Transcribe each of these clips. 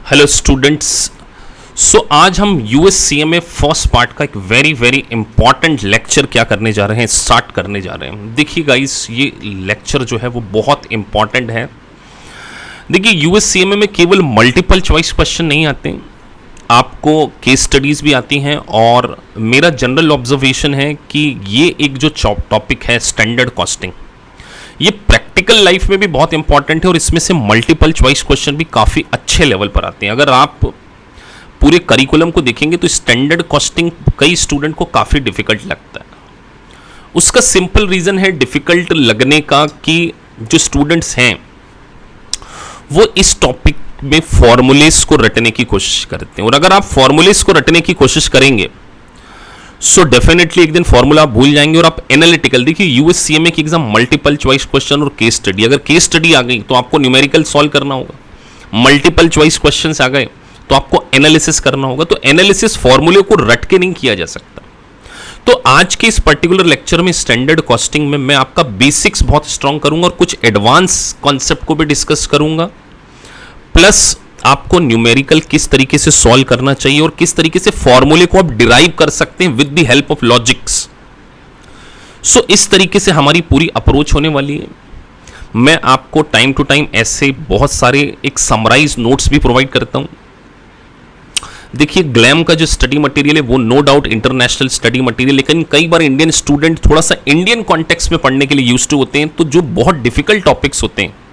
Hello students. आज हम USCMA first part का एक वेरी इंपॉर्टेंट लेक्चर क्या करने जा रहे हैं, स्टार्ट करने जा रहे हैं। देखिए गाइस, ये लेक्चर जो है वो बहुत इंपॉर्टेंट है। देखिए यूएससीएमए में केवल मल्टीपल चॉइस क्वेश्चन नहीं आते, आपको केस स्टडीज भी आती हैं। और मेरा जनरल ऑब्जर्वेशन है कि ये एक जो टॉपिक है स्टैंडर्ड कॉस्टिंग, ये प्रैक्टिकल लाइफ में भी बहुत इंपॉर्टेंट है और इसमें से मल्टीपल चॉइस क्वेश्चन भी काफ़ी अच्छे लेवल पर आते हैं। अगर आप पूरे करिकुलम को देखेंगे तो स्टैंडर्ड कॉस्टिंग कई स्टूडेंट को काफ़ी डिफिकल्ट लगता है। उसका सिंपल रीज़न है डिफिकल्ट लगने का कि जो स्टूडेंट्स हैं वो इस टॉपिक में फॉर्मूलेस को रटने की कोशिश करते हैं। और अगर आप फॉर्मूलेस को रटने की कोशिश करेंगे सो डेफिनेटली एक दिन फॉर्मूला आप भूल जाएंगे और आप एनालिटिकल, देखिए यूएससीएमए की एग्जाम मल्टीपल चॉइस क्वेश्चन और केस स्टडी, अगर केस स्टडी आ गई तो आपको न्यूमेरिकल सॉल्व करना होगा, मल्टीपल चॉइस क्वेश्चंस आ गए तो आपको एनालिसिस करना होगा। तो एनालिसिस फॉर्मूले को रट के नहीं किया जा सकता। तो आज के इस पर्टिकुलर लेक्चर में स्टैंडर्ड कॉस्टिंग में मैं आपका बेसिक्स बहुत स्ट्रांग करूंगा और कुछ एडवांस कॉन्सेप्ट को भी डिस्कस करूंगा, प्लस आपको न्यूमेरिकल किस तरीके से सॉल्व करना चाहिए और किस तरीके से फॉर्मूले को आप डिराइव कर सकते हैं with the help of logics. So इस तरीके से हमारी पूरी अप्रोच होने वाली है। मैं आपको टाइम टू टाइम ऐसे बहुत सारे एक समराइज नोट्स भी प्रोवाइड करता हूं। देखिए ग्लैम का जो स्टडी मटेरियल है वो no doubt international study material, लेकिन कई बार इंडियन स्टूडेंट थोड़ा सा इंडियन कॉन्टेक्स्ट में पढ़ने के लिए यूज्ड टू होते हैं, तो जो बहुत डिफिकल्ट टॉपिक्स होते हैं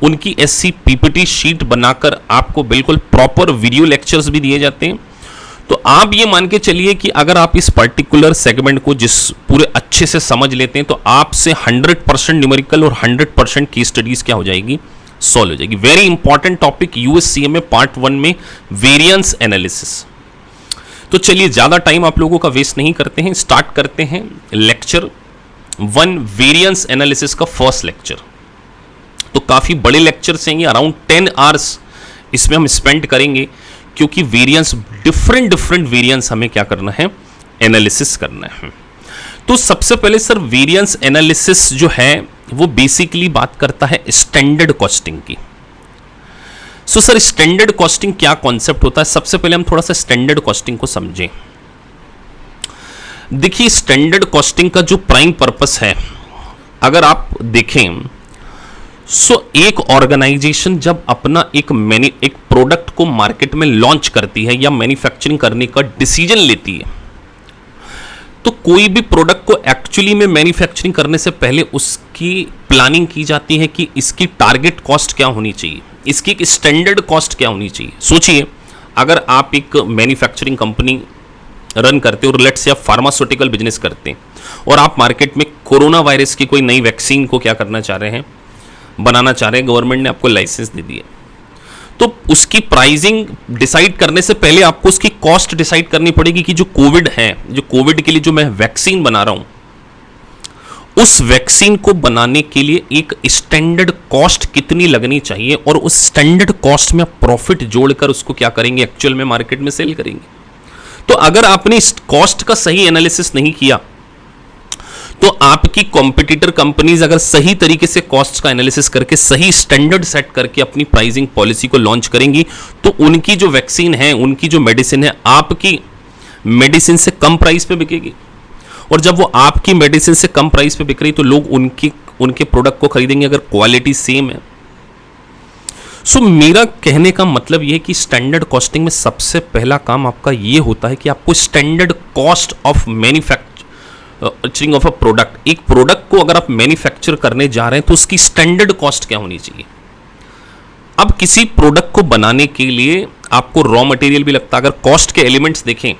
उनकी ऐसी पीपीटी शीट बनाकर आपको बिल्कुल प्रॉपर वीडियो लेक्चर्स भी दिए जाते हैं। तो आप ये मान के चलिए कि अगर आप इस पर्टिकुलर सेगमेंट को जिस पूरे अच्छे से समझ लेते हैं तो आपसे 100% न्यूमेरिकल और 100% की स्टडीज क्या हो जाएगी, सॉल्व हो जाएगी। Very important topic USCMA part 1 में वेरिएंस एनालिसिस। तो चलिए ज़्यादा टाइम आप लोगों का वेस्ट नहीं करते हैं, स्टार्ट करते हैं लेक्चर 1 वेरिएंस एनालिसिस का फर्स्ट लेक्चर। तो काफ़ी बड़े लेक्चर्स हैं ये, अराउंड 10 आवर्स इसमें हम स्पेंड करेंगे, क्योंकि वेरिएंस डिफरेंट वेरिएंस हमें क्या करना है, एनालिसिस करना है। तो सबसे पहले सर वेरिएंस एनालिसिस जो है वो बेसिकली बात करता है स्टैंडर्ड कॉस्टिंग की। सो सर स्टैंडर्ड कॉस्टिंग क्या कॉन्सेप्ट होता है, सबसे पहले हम थोड़ा सा स्टैंडर्ड कॉस्टिंग को समझें। देखिए स्टैंडर्ड कॉस्टिंग का जो प्राइम पर्पस है, अगर आप देखें एक ऑर्गेनाइजेशन जब अपना एक प्रोडक्ट को मार्केट में लॉन्च करती है या मैन्युफैक्चरिंग करने का डिसीजन लेती है, तो कोई भी प्रोडक्ट को एक्चुअली में मैन्युफैक्चरिंग करने से पहले उसकी प्लानिंग की जाती है कि इसकी टारगेट कॉस्ट क्या होनी चाहिए, इसकी एक स्टैंडर्ड कॉस्ट क्या होनी चाहिए। सोचिए अगर आप एक मैन्युफैक्चरिंग कंपनी रन करते हो और लेट्स से आप फार्मास्यूटिकल बिजनेस करते हैं और आप मार्केट में कोरोना वायरस की कोई नई वैक्सीन को क्या करना चाह रहे हैं, बनाना चाह रहे हैं, गवर्नमेंट ने आपको लाइसेंस दे दिया, तो उसकी प्राइसिंग डिसाइड करने से पहले आपको उसकी कॉस्ट डिसाइड करनी पड़ेगी कि जो कोविड के लिए जो मैं वैक्सीन बना रहा हूं उस वैक्सीन को बनाने के लिए एक स्टैंडर्ड कॉस्ट कितनी लगनी चाहिए, और उस स्टैंडर्ड कॉस्ट में प्रॉफिट जोड़कर उसको क्या करेंगे, एक्चुअल में मार्केट में सेल करेंगे। तो अगर आपने इस कॉस्ट का सही एनालिसिस नहीं किया तो आपकी कॉम्पिटिटर कंपनीज अगर सही तरीके से कॉस्ट का एनालिसिस करके सही स्टैंडर्ड सेट करके अपनी प्राइसिंग पॉलिसी को लॉन्च करेंगी तो उनकी जो वैक्सीन है, उनकी जो मेडिसिन है, आपकी मेडिसिन से कम प्राइस पे बिकेगी। और जब वो आपकी मेडिसिन से कम प्राइस पे बिक रही तो लोग उनके प्रोडक्ट को खरीदेंगे अगर क्वालिटी सेम है। सो मेरा कहने का मतलब यह है कि स्टैंडर्ड कॉस्टिंग में सबसे पहला काम आपका ये होता है कि आपको standard cost of manufacturing of a product, एक प्रोडक्ट को अगर आप मैन्युफैक्चर करने जा रहे हैं तो उसकी स्टैंडर्ड कॉस्ट क्या होनी चाहिए। अब किसी प्रोडक्ट को बनाने के लिए आपको रॉ मटेरियल भी लगता है। अगर कॉस्ट के एलिमेंट्स देखें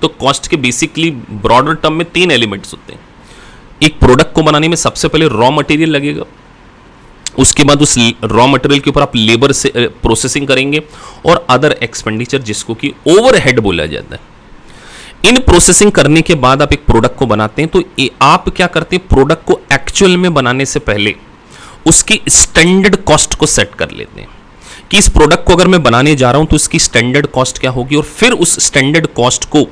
तो कॉस्ट के बेसिकली ब्रॉडर टर्म में 3 एलिमेंट्स होते हैं। एक प्रोडक्ट को बनाने में सबसे पहले रॉ मटेरियल लगेगा, उसके बाद उस रॉ मटेरियल के ऊपर आप लेबर से प्रोसेसिंग करेंगे और अदर एक्सपेंडिचर जिसको कि ओवरहेड बोला जाता है। इन प्रोसेसिंग करने के बाद आप एक प्रोडक्ट को बनाते हैं, तो आप क्या करते हैं, प्रोडक्ट को एक्चुअल में बनाने से पहले उसकी स्टैंडर्ड कॉस्ट को सेट कर लेते हैं कि इस प्रोडक्ट को अगर मैं बनाने जा रहा हूं तो इसकी स्टैंडर्ड कॉस्ट क्या होगी, और फिर उस स्टैंडर्ड कॉस्ट को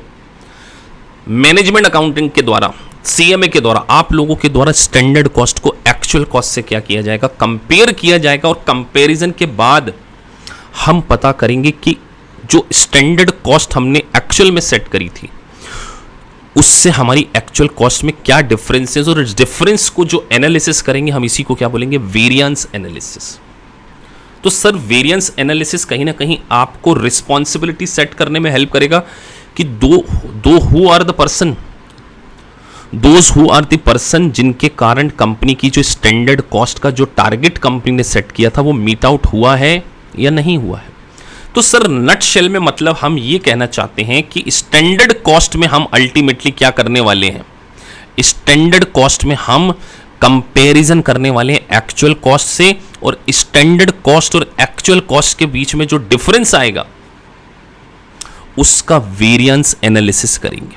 मैनेजमेंट अकाउंटिंग के द्वारा, सीएमए के द्वारा, आप लोगों के द्वारा स्टैंडर्ड कॉस्ट को एक्चुअल कॉस्ट से क्या किया जाएगा, कंपेयर किया जाएगा। और कंपैरिजन के बाद हम पता करेंगे कि जो स्टैंडर्ड कॉस्ट हमने एक्चुअल में सेट करी थी उससे हमारी एक्चुअल कॉस्ट में क्या डिफरेंस है, और इस डिफरेंस को जो एनालिसिस करेंगे हम इसी को क्या बोलेंगे, वेरिएंस एनालिसिस। तो सर वेरिएंस एनालिसिस कहीं ना कहीं आपको रिस्पॉन्सिबिलिटी सेट करने में हेल्प करेगा कि who are the person, those who are the person जिनके कारण कंपनी की जो स्टैंडर्ड कॉस्ट का जो टारगेट कंपनी ने सेट किया था वो मीट आउट हुआ है या नहीं हुआ है। तो सर नट शेल में मतलब हम ये कहना चाहते हैं कि स्टैंडर्ड कॉस्ट में हम अल्टीमेटली क्या करने वाले हैं, स्टैंडर्ड कॉस्ट में हम कंपैरिजन करने वाले हैं एक्चुअल कॉस्ट से, और स्टैंडर्ड कॉस्ट और एक्चुअल कॉस्ट के बीच में जो डिफरेंस आएगा उसका वेरिएंस एनालिसिस करेंगे,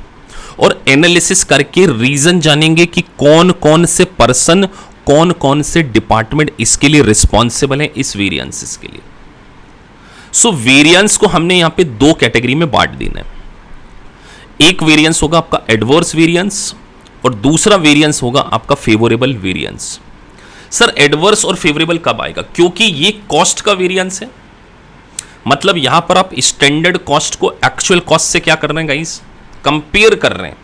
और एनालिसिस करके रीजन जानेंगे कि कौन कौन से पर्सन, कौन कौन से डिपार्टमेंट इसके लिए रिस्पॉन्सिबल है इस वेरिएंसेस के लिए। सो वेरिएंस को हमने यहां पे दो कैटेगरी में बांट देना है। एक वेरिएंस होगा आपका एडवर्स वेरिएंस और दूसरा वेरिएंस होगा आपका फेवरेबल वेरिएंस। सर एडवर्स और फेवरेबल कब आएगा, क्योंकि ये कॉस्ट का वेरिएंस है, मतलब यहां पर आप स्टैंडर्ड कॉस्ट को एक्चुअल कॉस्ट से क्या कर रहे हैं गाइस, कंपेयर कर रहे हैं।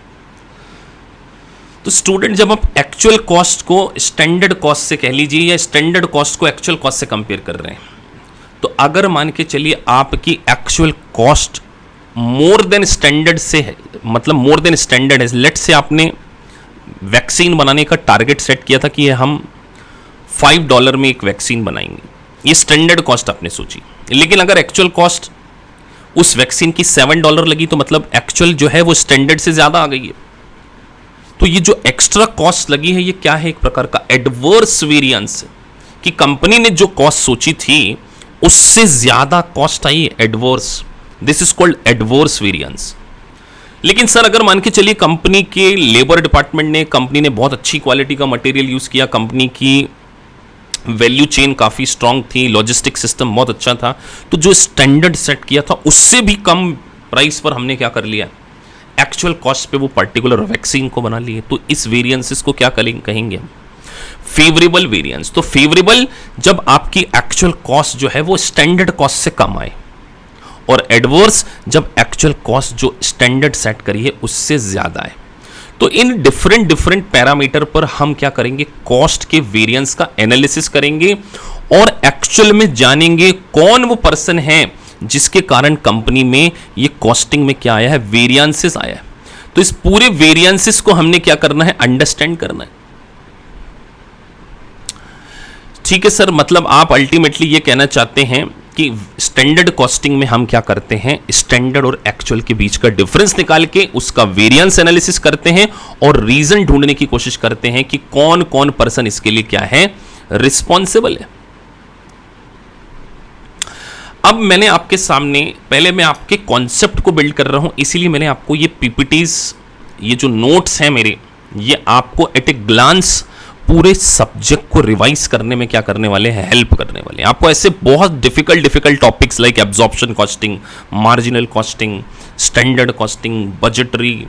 तो स्टूडेंट जब आप एक्चुअल कॉस्ट को स्टैंडर्ड कॉस्ट से कह लीजिए या स्टैंडर्ड कॉस्ट को एक्चुअल कॉस्ट से कंपेयर कर रहे हैं, तो अगर मान के चलिए आपकी actual cost more than standard से है, मतलब मोर देन स्टैंडर्ड है, लेट से आपने वैक्सीन बनाने का टारगेट सेट किया था कि हम $5 में एक वैक्सीन बनाएंगे, ये स्टैंडर्ड कॉस्ट आपने सोची, लेकिन अगर एक्चुअल कॉस्ट उस वैक्सीन की $7 लगी तो मतलब एक्चुअल जो है वो स्टैंडर्ड से ज्यादा आ गई है। तो ये जो एक्स्ट्रा कॉस्ट लगी है ये क्या है, एक प्रकार का एडवर्स वेरिएंस, कि कंपनी ने जो कॉस्ट सोची थी उससे ज्यादा cost I, adverse, this is called adverse variance. लेकिन सर अगर मान के चलिए कंपनी के लेबर डिपार्टमेंट ने, कंपनी ने बहुत अच्छी क्वालिटी का मटेरियल यूज किया, कंपनी की वैल्यू चेन काफी स्ट्रांग थी, लॉजिस्टिक सिस्टम बहुत अच्छा था, तो जो स्टैंडर्ड सेट किया था उससे भी कम प्राइस पर हमने क्या कर लिया, एक्चुअल कॉस्ट पे वो पर्टिकुलर वैक्सीन को बना लिए। तो इस वेरिएंसेस को क्या कहेंगे हम, फेवरेबल वेरिएंस। तो फेवरेबल जब आपकी एक्चुअल कॉस्ट जो है वो स्टैंडर्ड कॉस्ट से कम आए, और एडवर्स जब एक्चुअल कॉस्ट जो स्टैंडर्ड सेट करी है उससे ज्यादा है। तो इन डिफरेंट पैरामीटर पर हम क्या करेंगे, कॉस्ट के वेरिएंस का एनालिसिस करेंगे और एक्चुअल में जानेंगे कौन वो पर्सन है जिसके कारण कंपनी में ये कॉस्टिंग में क्या आया है, वेरिएंसेस आया है। तो इस पूरे वेरिएंसेस को हमने क्या करना है, अंडरस्टैंड करना है। ठीक है सर, मतलब आप अल्टीमेटली ये कहना चाहते हैं कि स्टैंडर्ड कॉस्टिंग में हम क्या करते हैं, स्टैंडर्ड और एक्चुअल के बीच का डिफरेंस निकाल के उसका वेरिएंस एनालिसिस करते हैं और रीजन ढूंढने की कोशिश करते हैं कि कौन कौन पर्सन इसके लिए क्या है, रिस्पॉन्सिबल है। अब मैंने आपके सामने, पहले मैं आपके कॉन्सेप्ट को बिल्ड कर रहा हूं, इसीलिए मैंने आपको ये पीपीटीज, ये जो नोट्स हैं मेरे, ये आपको एट ए ग्लांस पूरे सब्जेक्ट को रिवाइज करने में क्या करने वाले हैं, हेल्प करने वाले हैं। आपको ऐसे बहुत difficult topics like absorption costing, marginal costing, standard costing, budgetary,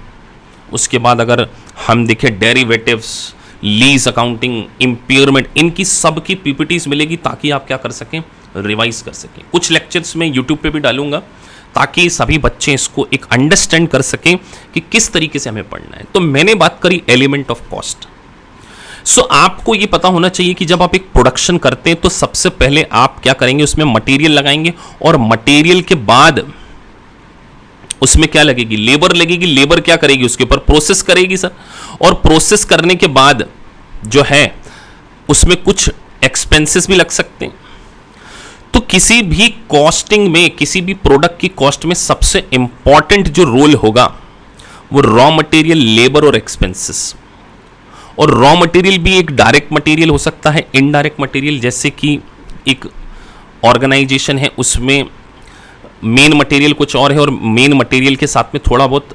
उसके बाद अगर हम देखें डेरिवेटिव्स, लीज अकाउंटिंग, इम्पेयरमेंट, इनकी सब की पीपीटीज मिलेगी ताकि आप क्या कर सकें, रिवाइज कर सकें। कुछ लेक्चर्स में यूट्यूब पे भी डालूंगा ताकि सभी बच्चे इसको एक अंडरस्टैंड कर सकें कि किस तरीके से हमें पढ़ना है। तो मैंने बात करी एलिमेंट ऑफ कॉस्ट। सो आपको ये पता होना चाहिए कि जब आप एक प्रोडक्शन करते हैं तो सबसे पहले आप क्या करेंगे, उसमें मटेरियल लगाएंगे और मटेरियल के बाद उसमें क्या लगेगी, लेबर लगेगी। लेबर क्या करेगी, उसके ऊपर प्रोसेस करेगी सर, और प्रोसेस करने के बाद जो है उसमें कुछ एक्सपेंसेस भी लग सकते हैं। तो किसी भी कॉस्टिंग में, किसी भी प्रोडक्ट की कॉस्ट में सबसे इंपॉर्टेंट जो रोल होगा वो रॉ मटेरियल, लेबर और एक्सपेंसेस। और रॉ मटेरियल भी एक डायरेक्ट मटेरियल हो सकता है, इनडायरेक्ट मटेरियल, जैसे कि एक ऑर्गेनाइजेशन है उसमें मेन मटेरियल कुछ और है और मेन मटेरियल के साथ में थोड़ा बहुत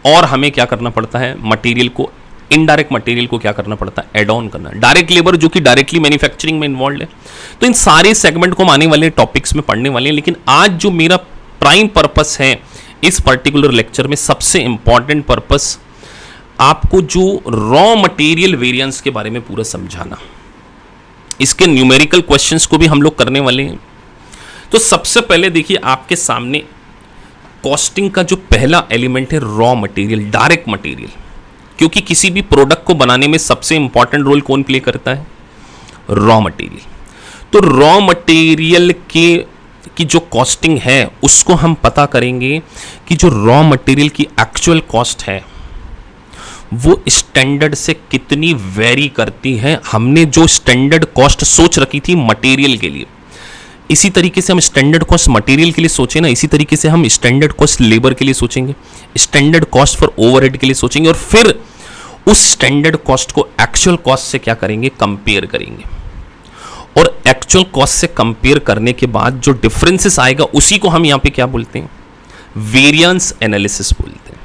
और हमें क्या करना पड़ता है, मटेरियल को, इनडायरेक्ट मटेरियल को क्या करना पड़ता है, एड ऑन करना। डायरेक्ट लेबर जो कि डायरेक्टली मैन्युफैक्चरिंग में इन्वॉल्व है। तो इन सारे सेगमेंट को हम आने वाले टॉपिक्स में पढ़ने वाले हैं, लेकिन आज जो मेरा प्राइम पर्पस है इस पर्टिकुलर लेक्चर में, सबसे इंपॉर्टेंट पर्पस आपको जो रॉ मटेरियल वेरिएंस के बारे में पूरा समझाना। इसके न्यूमेरिकल क्वेश्चंस को भी हम लोग करने वाले हैं। तो सबसे पहले देखिए आपके सामने कॉस्टिंग का जो पहला एलिमेंट है रॉ मटेरियल, डायरेक्ट मटेरियल, क्योंकि किसी भी प्रोडक्ट को बनाने में सबसे इंपॉर्टेंट रोल कौन प्ले करता है? Raw material. तो रॉ मटेरियल की जो कॉस्टिंग है उसको हम पता करेंगे कि जो रॉ मटेरियल की एक्चुअल कॉस्ट है वो स्टैंडर्ड से कितनी वेरी करती है। हमने जो स्टैंडर्ड कॉस्ट सोच रखी थी मटेरियल के लिए, इसी तरीके से हम स्टैंडर्ड कॉस्ट मटेरियल के लिए सोचे ना, इसी तरीके से हम स्टैंडर्ड कॉस्ट लेबर के लिए सोचेंगे, स्टैंडर्ड कॉस्ट फॉर ओवरहेड के लिए सोचेंगे, और फिर उस स्टैंडर्ड कॉस्ट को एक्चुअल कॉस्ट से क्या करेंगे? कंपेयर करेंगे। और एक्चुअल कॉस्ट से कंपेयर करने के बाद जो डिफरेंसेस आएगा उसी को हम यहां पे क्या बोलते हैं? वेरिएंस एनालिसिस बोलते हैं।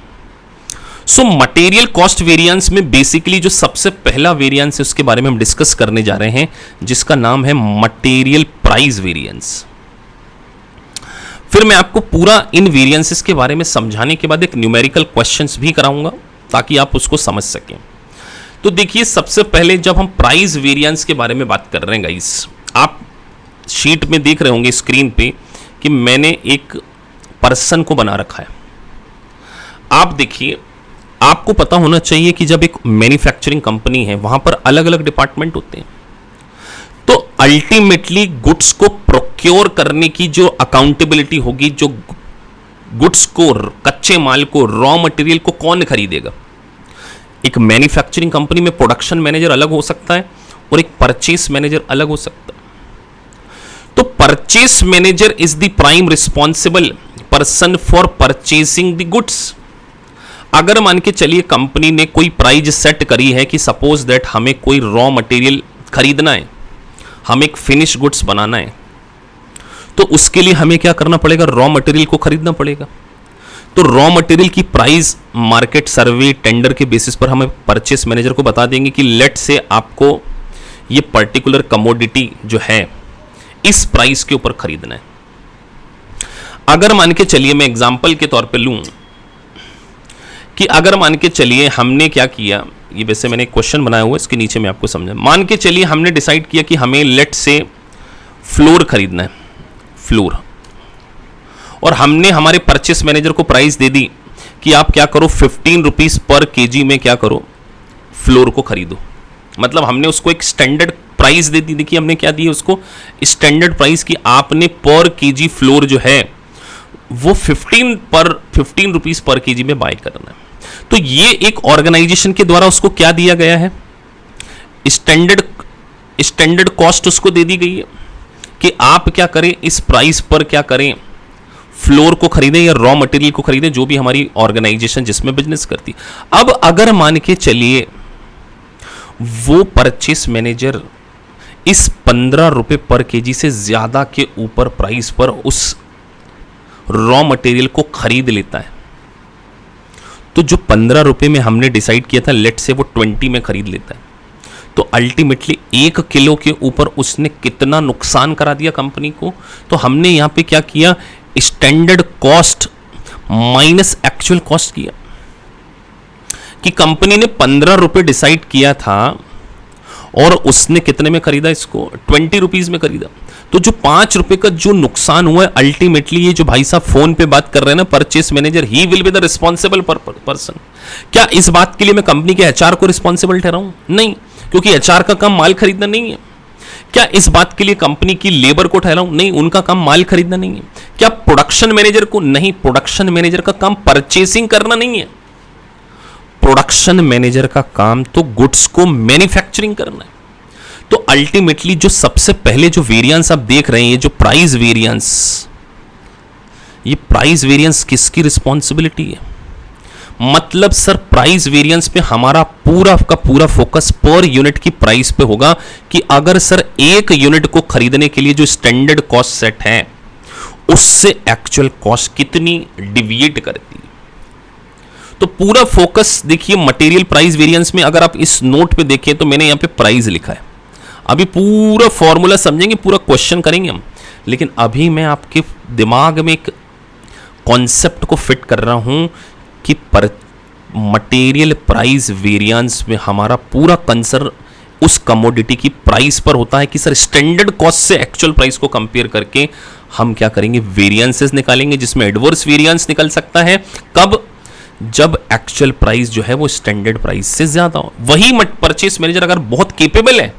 सो मटेरियल कॉस्ट वेरिएंस में बेसिकली जो सबसे पहला वेरिएंस है उसके बारे में हम डिस्कस करने जा रहे हैं, जिसका नाम है मटेरियल प्राइस वेरिएंस। फिर मैं आपको पूरा इन वेरिएंसेस के बारे में समझाने के बाद एक न्यूमेरिकल क्वेश्चंस भी कराऊंगा ताकि आप उसको समझ सकें। तो देखिए सबसे पहले जब हम प्राइस वेरिएंस के बारे में बात कर रहे हैं गाइस, आप शीट में देख रहे होंगे स्क्रीन पे कि मैंने एक पर्सन को बना रखा है। आप देखिए, आपको पता होना चाहिए कि जब एक मैन्युफैक्चरिंग कंपनी है वहां पर अलग अलग डिपार्टमेंट होते हैं, तो अल्टीमेटली गुड्स को प्रोक्योर करने की जो अकाउंटेबिलिटी होगी, जो गुड्स को, कच्चे माल को, रॉ मटेरियल को कौन खरीदेगा? एक मैन्युफैक्चरिंग कंपनी में प्रोडक्शन मैनेजर अलग हो सकता है और एक परचेस मैनेजर अलग हो सकता है। तो purchase manager is the prime responsible person for purchasing the goods. अगर मान के चलिए कंपनी ने कोई प्राइस सेट करी है कि सपोज दैट हमें कोई रॉ मटेरियल खरीदना है, हमें एक फिनिश गुड्स बनाना है, तो उसके लिए हमें क्या करना पड़ेगा? रॉ मटेरियल को खरीदना पड़ेगा। तो रॉ मटेरियल की प्राइस मार्केट सर्वे टेंडर के बेसिस पर हमें परचेस मैनेजर को बता देंगे कि लेट से आपको ये पर्टिकुलर कमोडिटी जो है इस प्राइस के ऊपर खरीदना है। अगर मान के चलिए, मैं एग्जांपल के तौर पे लूं कि अगर मान के चलिए हमने क्या किया, ये वैसे मैंने एक क्वेश्चन बनाया हुआ है, इसके नीचे मैं आपको समझा। मान के चलिए हमने डिसाइड किया कि हमें लेट से फ्लोर खरीदना है, फ्लोर, और हमने हमारे परचेस मैनेजर को प्राइस दे दी कि आप क्या करो, 15 रुपीज पर केजी में क्या करो, फ्लोर को खरीदो। मतलब हमने उसको एक स्टैंडर्ड प्राइस दे दी। देखिए हमने क्या दी उसको, स्टैंडर्ड प्राइस की आपने पर केजी फ्लोर जो है वो 15 रुपीज पर केजी में बाय करना है। तो ये एक ऑर्गेनाइजेशन के द्वारा उसको क्या दिया गया है? स्टैंडर्ड कॉस्ट उसको दे दी गई है कि आप क्या करें, इस प्राइस पर क्या करें, फ्लोर को खरीदें या रॉ मटेरियल को खरीदें, जो भी हमारी ऑर्गेनाइजेशन जिसमें बिजनेस करती। अब अगर मान के चलिए वो परचेस मैनेजर इस 15 रुपए पर केजी से ज्यादा के ऊपर प्राइस पर उस रॉ मटेरियल को खरीद लेता है, तो जो 15 रुपए में हमने डिसाइड किया था लेट से वो 20 में खरीद लेता है, तो अल्टीमेटली 1 किलो के ऊपर उसने कितना नुकसान करा दिया कंपनी को। तो हमने यहां पे क्या किया, standard cost minus actual cost किया कि कंपनी ने 15 रुपए डिसाइड किया था और उसने कितने में खरीदा, इसको 20 रुपीज में खरीदा। तो जो 5 रुपए का जो नुकसान हुआ है, अल्टीमेटली ये जो भाई साहब फोन पे बात कर रहे हैं ना, purchase manager, he will be the responsible person. क्या इस बात के लिए मैं कंपनी के एचआर को रिस्पॉन्सिबल ठहराऊं? नहीं, क्योंकि एचआर का काम माल खरीदना नहीं है। क्या इस बात के लिए कंपनी की लेबर को ठहराऊं? नहीं, उनका काम माल खरीदना नहीं है। क्या प्रोडक्शन मैनेजर को? नहीं, प्रोडक्शन मैनेजर का काम परचेसिंग करना नहीं है। प्रोडक्शन मैनेजर का काम तो गुड्स को मैन्युफैक्चरिंग करना है। तो अल्टीमेटली जो सबसे पहले जो वेरिएंस आप देख रहे हैं, ये जो प्राइस वेरिएंस, ये प्राइस वेरिएंस किसकी रिस्पॉन्सिबिलिटी है? मतलब सर प्राइस वेरिएंस पे हमारा पूरा का पूरा फोकस पर यूनिट की प्राइस पे होगा कि अगर सर एक यूनिट को खरीदने के लिए जो स्टैंडर्ड कॉस्ट सेट है उससे एक्चुअल कॉस्ट कितनी डिविएट करती है। तो पूरा फोकस देखिए मटेरियल प्राइस वेरिएंस में। अगर आप इस नोट पे देखिए तो मैंने यहां पे प्राइस लिखा है। अभी पूरा फॉर्मूला समझेंगे, पूरा क्वेश्चन करेंगे हम, लेकिन अभी मैं आपके दिमाग में एक कॉन्सेप्ट को फिट कर रहा हूं कि मटेरियल प्राइस वेरिएंस में हमारा पूरा कंसर्न उस कमोडिटी की प्राइस पर होता है कि सर स्टैंडर्ड कॉस्ट से एक्चुअल प्राइस को कंपेयर करके हम क्या करेंगे, वेरिएंसेस निकालेंगे, जिसमें एडवर्स वेरिएंस निकल सकता है कब, जब एक्चुअल प्राइस जो है वो स्टैंडर्ड प्राइस से ज्यादा हो। वही परचेस मैनेजर अगर बहुत केपेबल है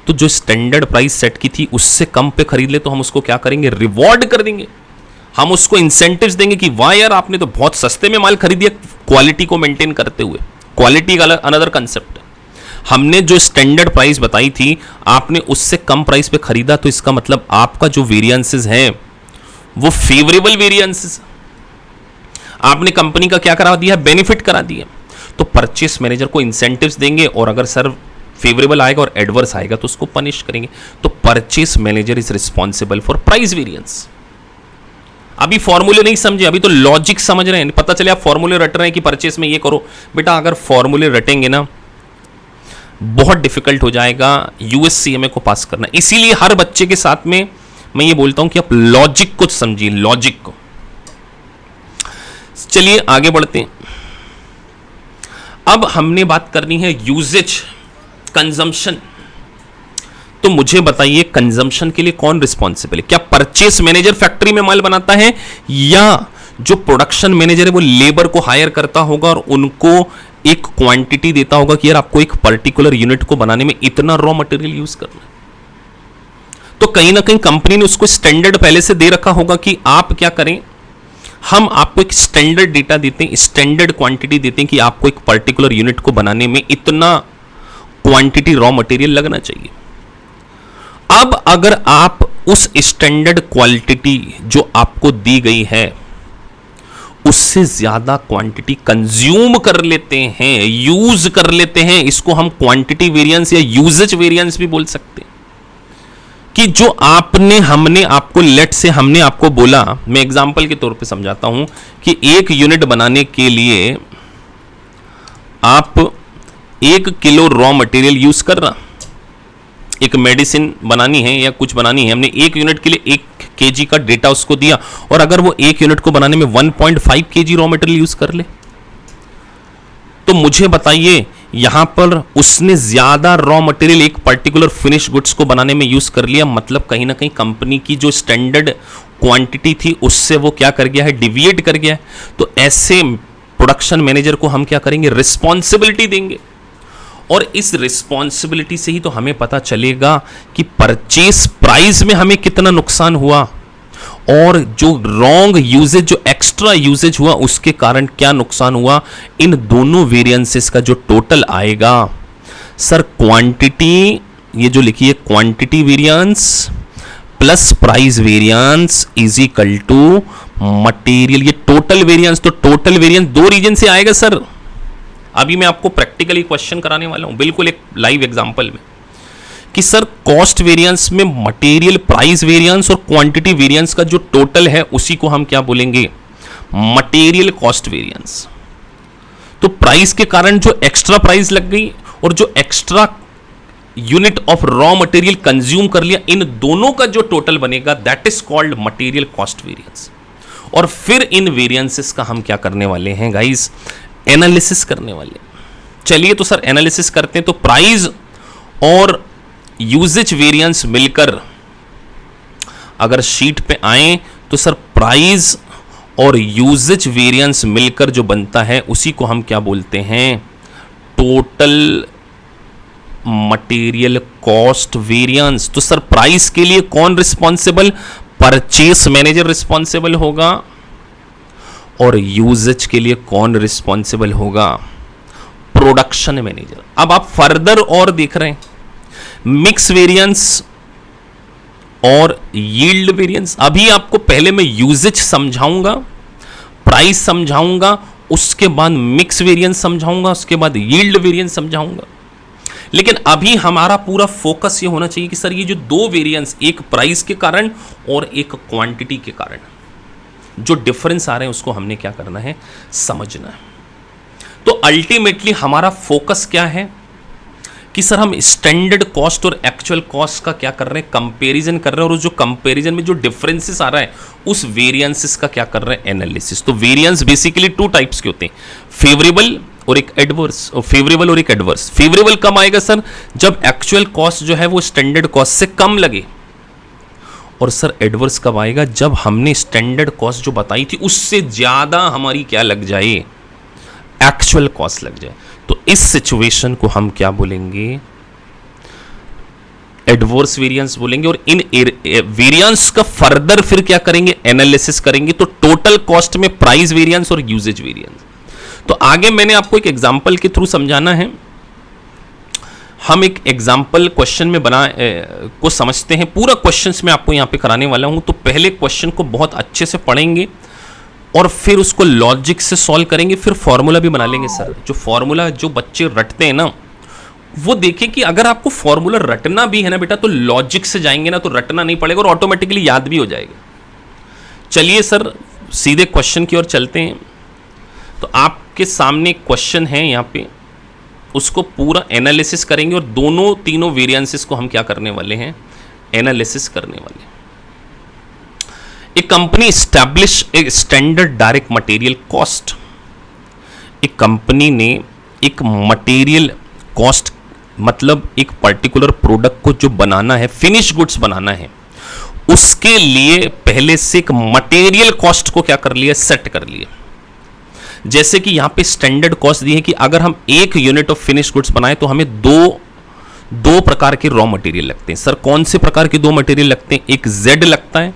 तो जो स्टैंडर्ड प्राइस सेट की थी उससे कम पे खरीद ले तो हम उसको क्या करेंगे, रिवॉर्ड कर देंगे, हम उसको इंसेंटिव्स देंगे कि वाह यार आपने तो बहुत सस्ते में माल खरीद दिया क्वालिटी को मेंटेन करते हुए। क्वालिटी का अनदर कंसेप्ट है। हमने जो स्टैंडर्ड प्राइस बताई थी आपने उससे कम प्राइस पे खरीदा तो इसका मतलब आपका जो वेरिएंसेस है वो फेवरेबल वेरिएंसेस, आपने कंपनी का क्या करा दिया, बेनिफिट करा दिया। तो परचेस मैनेजर को इंसेंटिव्स देंगे और अगर सर फेवरेबल आएगा और एडवर्स आएगा तो उसको पनिश करेंगे। तो purchase manager is responsible for price variance. अभी फॉर्मूले नहीं समझे, अभी तो लॉजिक समझ रहे हैं। पता चले आप फॉर्मूले रट रहे हैं कि परचेस में ये करो, बेटा अगर फॉर्मूले रटेंगे ना बहुत डिफिकल्ट हो जाएगा यूएससीएमए को पास करना। इसीलिए हर बच्चे के साथ में मैं ये बोलता हूं कि आप लॉजिक को समझिए, लॉजिक को। चलिए आगे बढ़ते हैं। अब हमने बात करनी है यूजेज, कंजम्पशन। तो मुझे बताइए कंजम्पशन के लिए कौन रिस्पॉन्सिबल है? क्या परचेस मैनेजर फैक्ट्री में माल बनाता है या जो प्रोडक्शन मैनेजर है वो लेबर को हायर करता होगा और उनको एक क्वांटिटी देता होगा कि यार आपको एक पर्टिकुलर यूनिट को बनाने में इतना रॉ मटेरियल यूज करना है। तो कहीं ना कहीं कंपनी ने उसको स्टैंडर्ड पहले से दे रखा होगा कि आप क्या करें, हम आपको एक स्टैंडर्ड डेटा देते हैं, स्टैंडर्ड क्वांटिटी देते हैं कि आपको एक पर्टिकुलर यूनिट को बनाने में इतना क्वांटिटी रॉ मटेरियल लगना चाहिए। अब अगर आप उस स्टैंडर्ड क्वांटिटी जो आपको दी गई है उससे ज्यादा क्वांटिटी कंज्यूम कर लेते हैं, यूज कर लेते हैं, इसको हम क्वांटिटी वेरिएंस या यूजेज वेरिएंस भी बोल सकते हैं। कि जो हमने आपको हमने आपको बोला, मैं एग्जांपल के तौर पे समझाता हूं कि एक यूनिट बनाने के लिए आप 1 किलो रॉ मटेरियल यूज कर रहा, एक मेडिसिन बनानी है या कुछ बनानी है, हमने एक यूनिट के लिए 1 केजी का डेटा उसको दिया और अगर वो एक यूनिट को बनाने में 1.5 केजी रॉ मटेरियल यूज कर ले तो मुझे बताइए यहां पर उसने ज्यादा रॉ मटेरियल एक पर्टिकुलर फिनिश गुड्स को बनाने में यूज कर लिया, मतलब कहीं ना कहीं कंपनी की जो स्टैंडर्ड क्वांटिटी थी उससे वो क्या कर गया है, डिविएट कर गया है। तो ऐसे प्रोडक्शन मैनेजर को हम क्या करेंगे, रिस्पॉन्सिबिलिटी देंगे और इस रिस्पॉन्सिबिलिटी से ही तो हमें पता चलेगा कि परचेस प्राइस में हमें कितना नुकसान हुआ और जो रॉन्ग यूजेज, जो एक्स्ट्रा यूजेज हुआ उसके कारण क्या नुकसान हुआ। इन दोनों वेरिएंसेस का जो टोटल आएगा सर, क्वांटिटी, ये जो लिखी है quantity variance plus price variance is equal to material, ये टोटल वेरिएंस। तो टोटल वेरिएंस 2 रीजन से आएगा सर। अभी मैं आपको प्रैक्टिकली क्वेश्चन कराने वाला हूं, बिल्कुल एक लाइव एग्जांपल में, कि सर कॉस्ट वेरिएंस में मटेरियल प्राइस वेरिएंस और क्वांटिटी वेरिएंस का जो टोटल है उसी को हम क्या बोलेंगे, मटेरियल कॉस्ट वेरिएंस। तो प्राइस के कारण जो एक्स्ट्रा प्राइस लग गई और जो extra unit of raw material consume कर लिया, इन दोनों का जो टोटल बनेगा that is called material cost variance. और फिर इन वेरिएंसेस का हम क्या करने वाले हैं गाइस, एनालिसिस करने वाले। चलिए तो सर एनालिसिस करते हैं। तो प्राइस और यूजेज वेरिएंस मिलकर अगर शीट पे आए तो सर प्राइस और यूजेज वेरिएंस मिलकर जो बनता है उसी को हम क्या बोलते हैं, टोटल मटेरियल कॉस्ट वेरिएंस। तो सर प्राइस के लिए कौन रिस्पॉन्सिबल, परचेस मैनेजर रिस्पॉन्सिबल होगा और यूजेज के लिए कौन रिस्पॉन्सिबल होगा, प्रोडक्शन मैनेजर। अब आप फर्दर और देख रहे हैं मिक्स वेरिएंस और यील्ड वेरिएंस। अभी आपको पहले मैं यूजेज समझाऊंगा, प्राइस समझाऊंगा, उसके बाद मिक्स वेरिएंस समझाऊंगा, उसके बाद यील्ड वेरिएंस समझाऊंगा। लेकिन अभी हमारा पूरा फोकस ये होना चाहिए कि सर ये जो 2 वेरिएंस, एक प्राइस के कारण और एक क्वांटिटी के कारण जो डिफरेंस आ रहे हैं उसको हमने क्या करना है, समझना है। तो अल्टीमेटली हमारा फोकस क्या है कि सर हम स्टैंडर्ड कॉस्ट और एक्चुअल कॉस्ट का क्या कर रहे हैं, कंपैरिजन कर रहे हैं और जो कंपैरिजन में जो डिफरेंसेस आ रहा है उस वेरिएंसेस का क्या कर रहे हैं, एनालिसिस। तो वेरिएंस बेसिकली 2 टाइप्स के होते हैं, फेवरेबल और एक एडवर्स, और फेवरेबल और एक एडवर्स। फेवरेबल कब आएगा सर, जब एक्चुअल कॉस्ट जो है वो स्टैंडर्ड कॉस्ट से कम लगे और सर एडवर्स कब आएगा? जब हमने स्टैंडर्ड कॉस्ट जो बताई थी उससे ज़्यादा हमारी क्या लग जाए, एक्चुअल कॉस्ट लग जाए। तो इस सिचुएशन को हम क्या बोलेंगे? एडवर्स वेरिएंस बोलेंगे। और इन वेरिएंस का फर्दर फिर क्या करेंगे? एनालिसिस करेंगे। तो टोटल कॉस्ट में प्राइस वेरिएंस और यूजेज वेरिएंस। तो आगे मैंने आपको एक एग्जांपल के थ्रू समझाना है। हम एक एग्जाम्पल क्वेश्चन में को समझते हैं। पूरा क्वेश्चंस मैं आपको यहाँ पे कराने वाला हूँ। तो पहले क्वेश्चन को बहुत अच्छे से पढ़ेंगे और फिर उसको लॉजिक से सॉल्व करेंगे, फिर फॉर्मूला भी बना लेंगे। सर जो फॉर्मूला जो बच्चे रटते हैं ना, वो देखें कि अगर आपको फॉर्मूला रटना भी है ना बेटा, तो लॉजिक से जाएंगे ना, तो रटना नहीं पड़ेगा और ऑटोमेटिकली याद भी हो जाएगा। चलिए सर सीधे क्वेश्चन की ओर चलते हैं। तो आपके सामने क्वेश्चन है यहाँ पे, उसको पूरा एनालिसिस करेंगे और दोनों तीनों वेरिएंसेस को हम क्या करने वाले हैं? एनालिसिस करने वाले हैं। एक company establish a standard direct material cost. एक कंपनी ने एक मटेरियल कॉस्ट, मतलब एक पर्टिकुलर प्रोडक्ट को जो बनाना है, फिनिश गुड्स बनाना है, उसके लिए पहले से एक मटेरियल कॉस्ट को क्या कर लिया? सेट कर लिया। जैसे कि यहां पे स्टैंडर्ड कॉस्ट दी है कि अगर हम 1 यूनिट ऑफ फिनिश गुड्स बनाए तो हमें दो प्रकार के रॉ मटेरियल लगते हैं। सर कौन से प्रकार के 2 मटेरियल लगते हैं? एक जेड लगता है,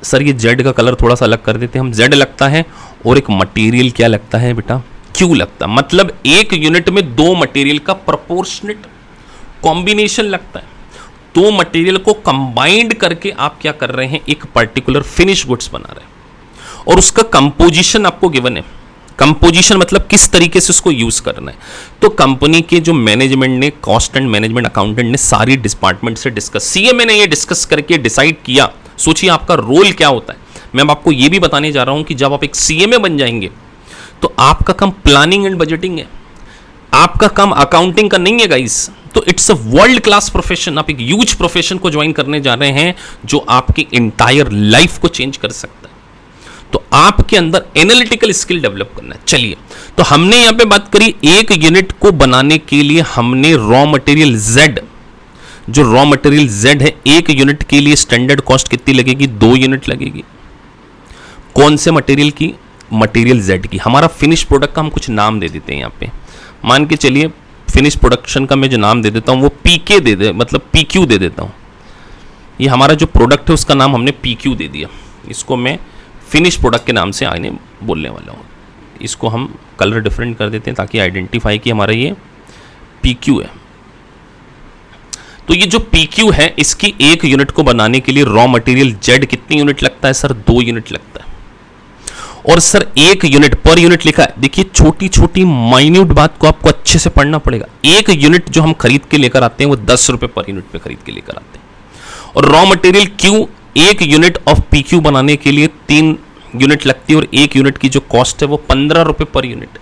सर ये जेड का कलर थोड़ा सा अलग कर देते हैं हम, जेड लगता है, और एक मटेरियल क्या लगता है बेटा? क्यू लगता है। मतलब 1 यूनिट में 2 मटेरियल का प्रोपोर्शनेट कॉम्बिनेशन लगता है। 2 मटेरियल को कंबाइंड करके आप क्या कर रहे हैं? एक पर्टिकुलर फिनिश गुड्स बना रहे हैं और उसका कंपोजिशन आपको गिवन है। कंपोजिशन मतलब किस तरीके से उसको यूज करना है। तो कंपनी के जो मैनेजमेंट ने, कॉस्ट एंड मैनेजमेंट अकाउंटेंट ने सारी डिपार्टमेंट से डिस्कस, सीएमए ने ये डिस्कस करके डिसाइड किया। सोचिए आपका रोल क्या होता है। मैं अब आपको ये भी बताने जा रहा हूं कि जब आप एक सीएमए बन जाएंगे तो आपका काम प्लानिंग एंड बजटिंग है, आपका काम अकाउंटिंग का नहीं है गाइस। तो it's a world class profession. आप एक ह्यूज प्रोफेशन को ज्वाइन करने जा रहे हैं जो आपकी इंटायर लाइफ को चेंज कर सकता है। तो आपके अंदर एनालिटिकल स्किल डेवलप करना है। चलिए, तो हमने यहां पे बात करी 1 यूनिट को बनाने के लिए हमने रॉ मटेरियल जेड, जो रॉ मटेरियल जेड है, 1 यूनिट के लिए स्टैंडर्ड कॉस्ट कितनी लगेगी? 2 यूनिट लगेगी। कौन से मटेरियल की? मटेरियल जेड की। हमारा फिनिश प्रोडक्ट का हम कुछ नाम दे देते हैं यहाँ पे। मान के चलिए फिनिश प्रोडक्शन का मैं जो नाम दे देता हूँ वो पीके मतलब पीक्यू दे देता हूँ। ये हमारा जो प्रोडक्ट है उसका नाम हमने पीक्यू दे दिया। इसको मैं फिनिश प्रोडक्ट के नाम से आगे बोलने वाला हूँ। इसको हम कलर डिफरेंट कर देते हैं ताकि आइडेंटिफाई कि हमारा ये PQ है। तो ये जो PQ है, इसकी 1 यूनिट को बनाने के लिए रॉ मटेरियल जेड कितनी यूनिट लगता है? सर 2 यूनिट लगता है। और सर 1 यूनिट पर यूनिट लिखा है। देखिए छोटी छोटी माइन्यूट बात को आपको अच्छे से पढ़ना पड़ेगा। 1 यूनिट जो हम खरीद के लेकर आते हैं वो 10 रुपए पर यूनिट पे खरीद के लेकर आते हैं। और raw material Q, 1 unit of PQ बनाने के लिए 3 यूनिट लगती है और 1 यूनिट की जो कॉस्ट है वो 15 रुपए पर यूनिट।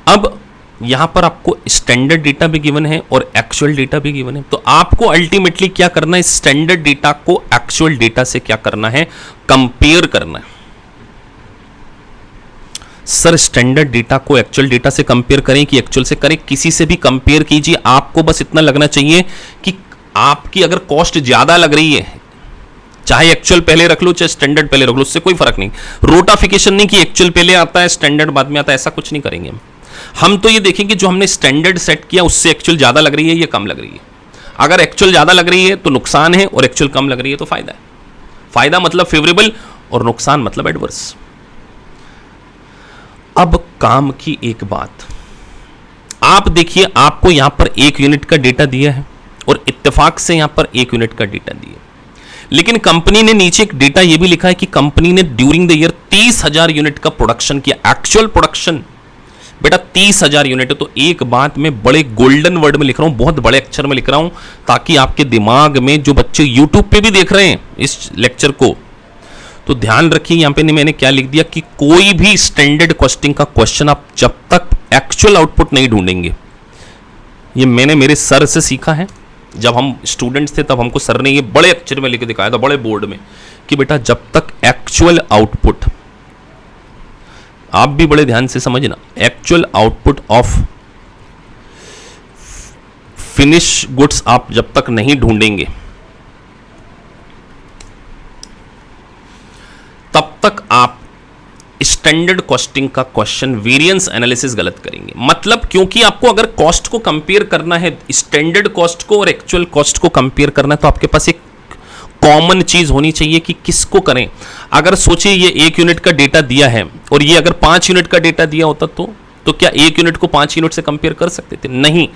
अब यहां पर आपको स्टैंडर्ड डेटा भी गिवन है और एक्चुअल डेटा भी गिवन है। तो आपको अल्टीमेटली क्या करना है? स्टैंडर्ड डेटा को एक्चुअल डेटा से क्या करना है? कंपेयर करना है। सर स्टैंडर्ड डेटा को एक्चुअल डेटा से कंपेयर करें कि एक्चुअल से करें? किसी से भी कंपेयर कीजिए, आपको बस इतना लगना चाहिए कि आपकी अगर कॉस्ट ज्यादा लग रही है, चाहे एक्चुअल पहले रख लो चाहे स्टैंडर्ड पहले रख लो, उससे कोई फर्क नहीं। रोटाफिकेशन नहीं कि एक्चुअल पहले आता है स्टैंडर्ड बाद में आता है, ऐसा कुछ नहीं करेंगे हम। तो ये देखेंगे जो हमने स्टैंडर्ड सेट किया उससे एक्चुअल ज्यादा लग रही है या कम लग रही है। अगर एक्चुअल ज्यादा लग रही है तो नुकसान है और एक्चुअल कम लग रही है तो फायदा है। फायदा मतलब फेवरेबल और नुकसान मतलब एडवर्स। अब काम की एक बात, आप देखिए आपको यहां पर 1 यूनिट का डेटा दिया है और इत्तेफाक से यहां पर 1 यूनिट का डेटा दिया, लेकिन कंपनी ने नीचे एक डेटा यह भी लिखा है कि कंपनी ने ड्यूरिंग द ईयर 30,000 यूनिट का प्रोडक्शन किया। एक्चुअल प्रोडक्शन बेटा 30,000 यूनिट है। तो एक बात मैं बड़े गोल्डन वर्ड में लिख रहा हूं, बहुत बड़े अक्षर में लिख रहा हूं, ताकि आपके दिमाग में जो बच्चे यूट्यूब पे भी देख रहे हैं इस लेक्चर को, तो ध्यान रखिए यहां पे मैंने क्या लिख दिया कि कोई भी स्टैंडर्ड कॉस्टिंग का क्वेश्चन आप जब तक एक्चुअल आउटपुट नहीं ढूंढेंगे, ये मैंने मेरे सर से सीखा है। जब हम स्टूडेंट्स थे तब हमको सर ने ये बड़े अक्षर में लिख के दिखाया था, बड़े बोर्ड में, कि बेटा जब तक एक्चुअल आउटपुट, आप भी बड़े ध्यान से समझना, actual output of finish goods आप जब तक नहीं ढूंढेंगे तब तक आप स्टैंडर्ड कॉस्टिंग का क्वेश्चन वेरिएंस एनालिसिस गलत करेंगे। मतलब क्योंकि आपको अगर कॉस्ट को कंपेयर करना है, स्टैंडर्ड कॉस्ट को और एक्चुअल कॉस्ट को कंपेयर करना है, तो आपके पास एक कॉमन चीज होनी चाहिए कि किसको करें। अगर सोचिए ये 1 यूनिट का डेटा दिया है और ये अगर 5 यूनिट का डेटा दिया होता तो क्या 1 यूनिट को 5 यूनिट से कंपेयर कर सकते थे? नहीं।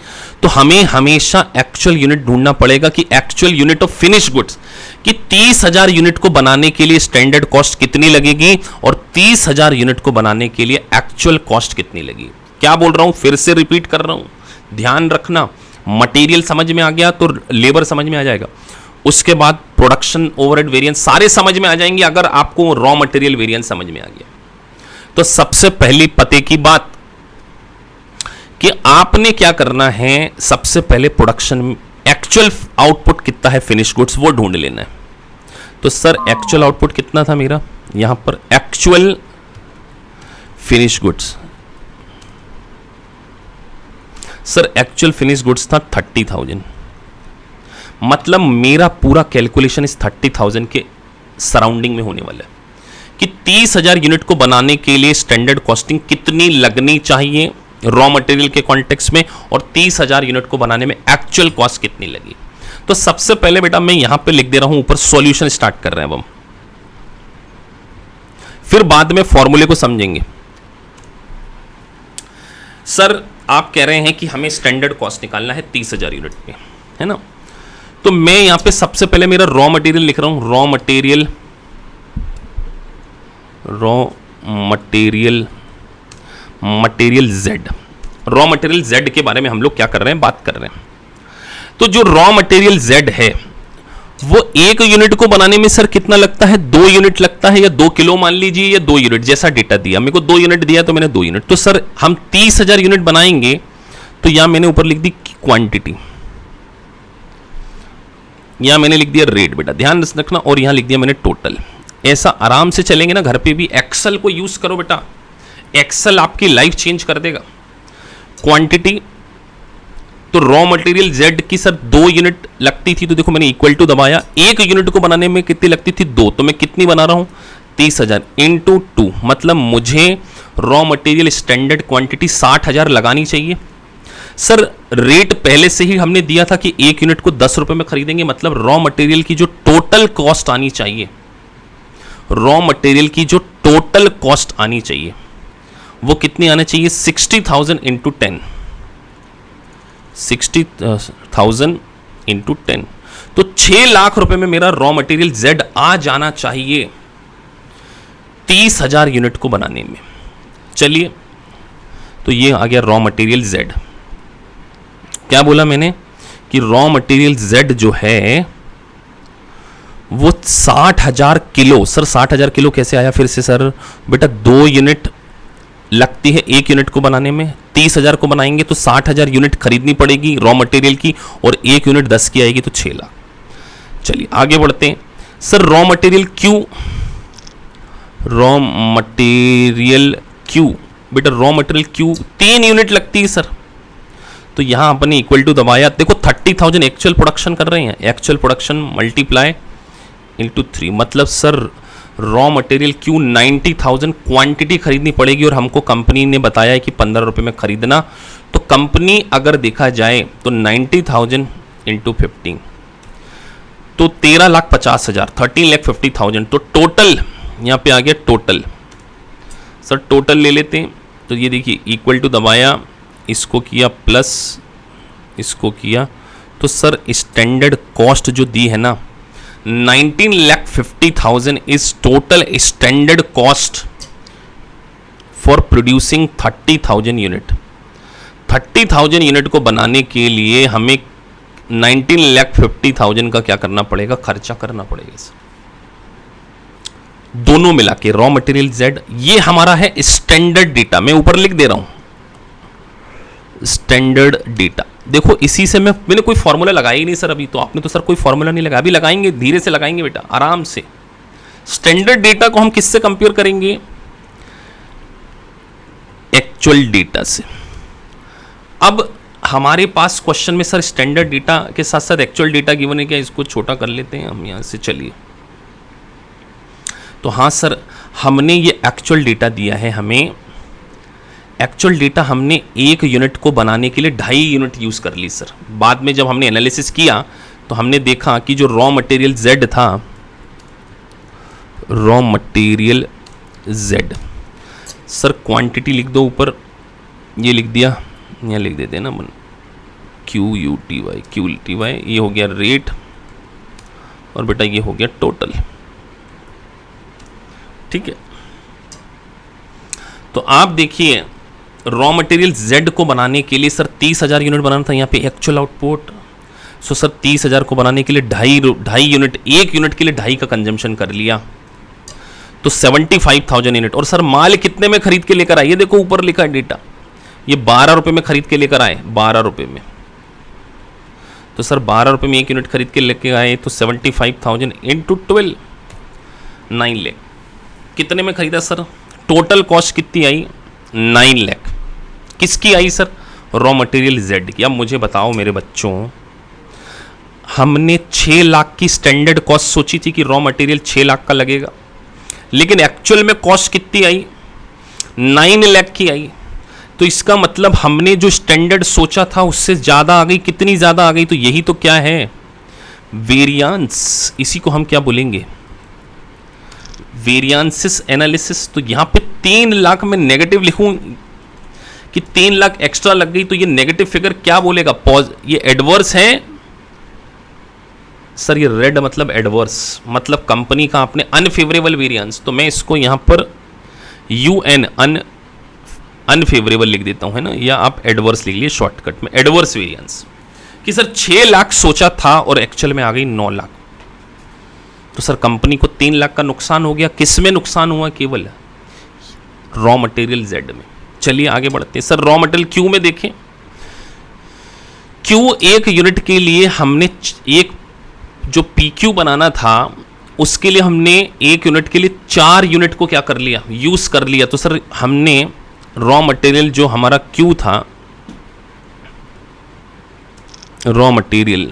तो हमें हमेशा एक्चुअल यूनिट ढूंढना पड़ेगा कि actual unit of finish goods कि 30,000 यूनिट को बनाने के लिए स्टैंडर्ड कॉस्ट कितनी लगेगी और 30,000 यूनिट को बनाने के लिए एक्चुअल कॉस्ट कितनी लगेगी। क्या बोल रहा हूं, फिर से रिपीट कर रहा हूं, ध्यान रखना। मटेरियल समझ में आ गया तो लेबर समझ में आ जाएगा, उसके बाद प्रोडक्शन ओवरहेड वेरिएंस सारे समझ में आ जाएंगे अगर आपको रॉ मटेरियल वेरिएंस समझ में आ गया। तो सबसे पहली पते की बात कि आपने क्या करना है, सबसे पहले प्रोडक्शन एक्चुअल आउटपुट कितना है फिनिश गुड्स वो ढूंढ लेना है। तो सर एक्चुअल आउटपुट कितना था मेरा, यहां पर actual finish goods, sir actual finish goods था 30,000। मतलब मेरा पूरा कैलकुलेशन इस 30,000 के सराउंडिंग में होने वाला है कि 30,000 यूनिट को बनाने के लिए स्टैंडर्ड कॉस्टिंग कितनी लगनी चाहिए रॉ मटेरियल के कॉन्टेक्स्ट में, और 30,000 यूनिट को बनाने में एक्चुअल कॉस्ट कितनी लगी। तो सबसे पहले बेटा मैं यहां पे लिख दे रहा हूं, ऊपर सॉल्यूशन स्टार्ट कर रहे हैं अब हम, फिर बाद में फॉर्मूले को समझेंगे। सर आप कह रहे हैं कि हमें स्टैंडर्ड कॉस्ट निकालना है 30,000 यूनिट पे, है ना। तो मैं यहां पे सबसे पहले मेरा रॉ मटेरियल लिख रहा हूं, raw material Z। Raw material Z के बारे में हम लोग क्या कर रहे हैं, बात कर रहे हैं। तो जो रॉ मटेरियल Z है वो 1 यूनिट को बनाने में सर कितना लगता है, 2 यूनिट लगता है, या 2 किलो मान लीजिए, या 2 यूनिट, जैसा डेटा दिया मेरे को 2 यूनिट दिया तो मैंने 2 यूनिट। तो सर हम 30,000 यूनिट बनाएंगे, तो यहां मैंने ऊपर लिख दी क्वांटिटी, यहां मैंने लिख दिया रेट, बेटा ध्यान रखना, और यहां लिख दिया मैंने टोटल। ऐसा आराम से चलेंगे ना, घर पे भी एक्सेल को यूज करो बेटा, एक्सेल आपकी लाइफ चेंज कर देगा। क्वांटिटी, तो रॉ मटेरियल Z की सर 2 यूनिट लगती थी, तो देखो मैंने इक्वल टू दबाया, 1 यूनिट को बनाने में कितनी लगती थी, 2, तो मैं कितनी बना रहा हूं 30,000 इंटू 2, मतलब मुझे रॉ मटेरियल स्टैंडर्ड क्वांटिटी 60,000 लगानी चाहिए। सर रेट पहले से ही हमने दिया था कि 1 यूनिट को 10 रुपए में खरीदेंगे, मतलब रॉ मटेरियल की जो टोटल कॉस्ट आनी चाहिए, रॉ मटेरियल की जो टोटल कॉस्ट आनी चाहिए वो कितनी आना चाहिए, 60,000 इंटू 10, 60,000 इंटू 10, तो 6 लाख रुपए में मेरा रॉ मटेरियल Z आ जाना चाहिए 30,000 यूनिट को बनाने में। चलिए, तो ये आ गया रॉ मटेरियल Z। क्या बोला मैंने कि रॉ मटेरियल Z जो है वो 60,000 किलो। सर 60,000 किलो कैसे आया फिर से सर, बेटा 2 यूनिट लगती है 1 यूनिट को बनाने में, 30,000 को बनाएंगे तो 60,000 यूनिट खरीदनी पड़ेगी रॉ मटेरियल की, और 1 यूनिट 10 की आएगी तो 6 लाख। चलिए आगे बढ़ते हैं। सर रॉ मटेरियल क्यू, बेटा रॉ मटेरियल क्यू 3 यूनिट लगती है सर, तो यहां अपने इक्वल टू दबाया, देखो 30,000 एक्चुअल प्रोडक्शन कर रहे हैं, एक्चुअल प्रोडक्शन मल्टीप्लाई इंटू 3, मतलब sir raw material Q 90,000 quantity खरीदनी पड़ेगी, और हमको कंपनी ने बताया है कि 15 रुपए में खरीदना। तो कंपनी अगर देखा जाए तो 90,000 इंटू 15 तो 13,50,000, 13,50,000, तो टोटल यहां पे आ गया टोटल। सर टोटल ले लेते हैं, तो ये देखिए इक्वल टू दबाया, इसको किया प्लस इसको किया, तो सर स्टैंडर्ड कॉस्ट जो दी है ना 19,50,000 is total standard cost for producing 30,000 unit. 30,000 unit को बनाने के लिए हमें 19,50,000 का क्या करना पड़ेगा, खर्चा करना पड़ेगा। दोनों मिला के रॉ मटेरियल Z, ये हमारा है स्टैंडर्ड डेटा, मैं ऊपर लिख दे रहा हूं स्टैंडर्ड डेटा। देखो इसी से मैंने कोई फॉर्मूला लगाया ही नहीं सर अभी, तो आपने तो सर कोई फॉर्मूला नहीं लगाया, अभी लगाएंगे, धीरे से लगाएंगे बेटा, आराम से। स्टैंडर्ड डेटा को हम किससे कंपेयर करेंगे, एक्चुअल डेटा से। अब हमारे पास क्वेश्चन में सर स्टैंडर्ड डेटा के साथ साथ एक्चुअल डेटा गिवन है क्या, इसको छोटा कर लेते हैं हम यहाँ से, चलिए। तो हाँ सर, हमने ये एक्चुअल डेटा दिया है हमें। एक्चुअल डेटा हमने 1 यूनिट को बनाने के लिए 2.5 यूनिट यूज़ कर ली सर। बाद में जब हमने एनालिसिस किया तो हमने देखा कि जो रॉ मटेरियल Z था, raw material Z, sir quantity लिख दो ऊपर, ये लिख दिया, यहाँ लिख देते हैं ना अपन, QUTY, ये हो गया रेट, और बेटा ये हो गया टोटल, ठीक है। तो आप देखिए रॉ मटेरियल Z को बनाने के लिए सर 30,000 यूनिट बनाना था, यहाँ पे एक्चुअल आउटपुट। सो सर 30,000 को बनाने के लिए 2.5 यूनिट, 1 यूनिट के लिए 2.5 का कंजम्पशन कर लिया, तो 75,000 यूनिट। और सर माल कितने में खरीद के लेकर आए, ये देखो ऊपर लिखा है डेटा, ये 12 रुपये में खरीद के लेकर आए, 12 रुपये में। तो सर 12 रुपये में 1 यूनिट खरीद के लेकर आए, तो 75,000 इंटू 12, 9 लाख। कितने में खरीदा सर, टोटल कॉस्ट कितनी आई, 9 लाख। किसकी आई सर, रॉ मटेरियल Z की। अब मुझे बताओ मेरे बच्चों, हमने 6 लाख की स्टैंडर्ड कॉस्ट सोची थी कि रॉ मटेरियल 6 लाख का लगेगा, लेकिन एक्चुअल में कॉस्ट कितनी आई, 9 लाख की आई। तो इसका मतलब हमने जो स्टैंडर्ड सोचा था उससे ज़्यादा आ गई। कितनी ज़्यादा आ गई, तो यही तो क्या है, वेरियांस। इसी को हम क्या बोलेंगे, वेरियांसिस एनालिसिस। तो यहाँ पे 3 लाख में नेगेटिव लिखूं कि 3 लाख एक्स्ट्रा लग गई, तो ये नेगेटिव फिगर क्या बोलेगा, ये एडवर्स है सर। ये रेड मतलब एडवर्स, मतलब कंपनी का आपने अनफेवरेबल वेरिएंस। तो मैं इसको यहां पर UN अनफेवरेबल लिख देता हूं, है ना, या आप एडवर्स लिख लिए शॉर्टकट में, एडवर्स वेरिएंस। कि सर 6 लाख सोचा था और एक्चुअल में आ गई 9 लाख। तो सर कंपनी को 3 लाख का नुकसान हो गया। किस में नुकसान हुआ, केवल रॉ मटेरियल Z में। चलिए आगे बढ़ते हैं। सर रॉ मटेरियल Q में देखें, Q 1 यूनिट के लिए हमने एक जो PQ बनाना था, उसके लिए हमने 1 यूनिट के लिए 4 यूनिट को क्या कर लिया, यूज कर लिया। तो सर हमने रॉ मटेरियल जो हमारा Q था, रॉ मटेरियल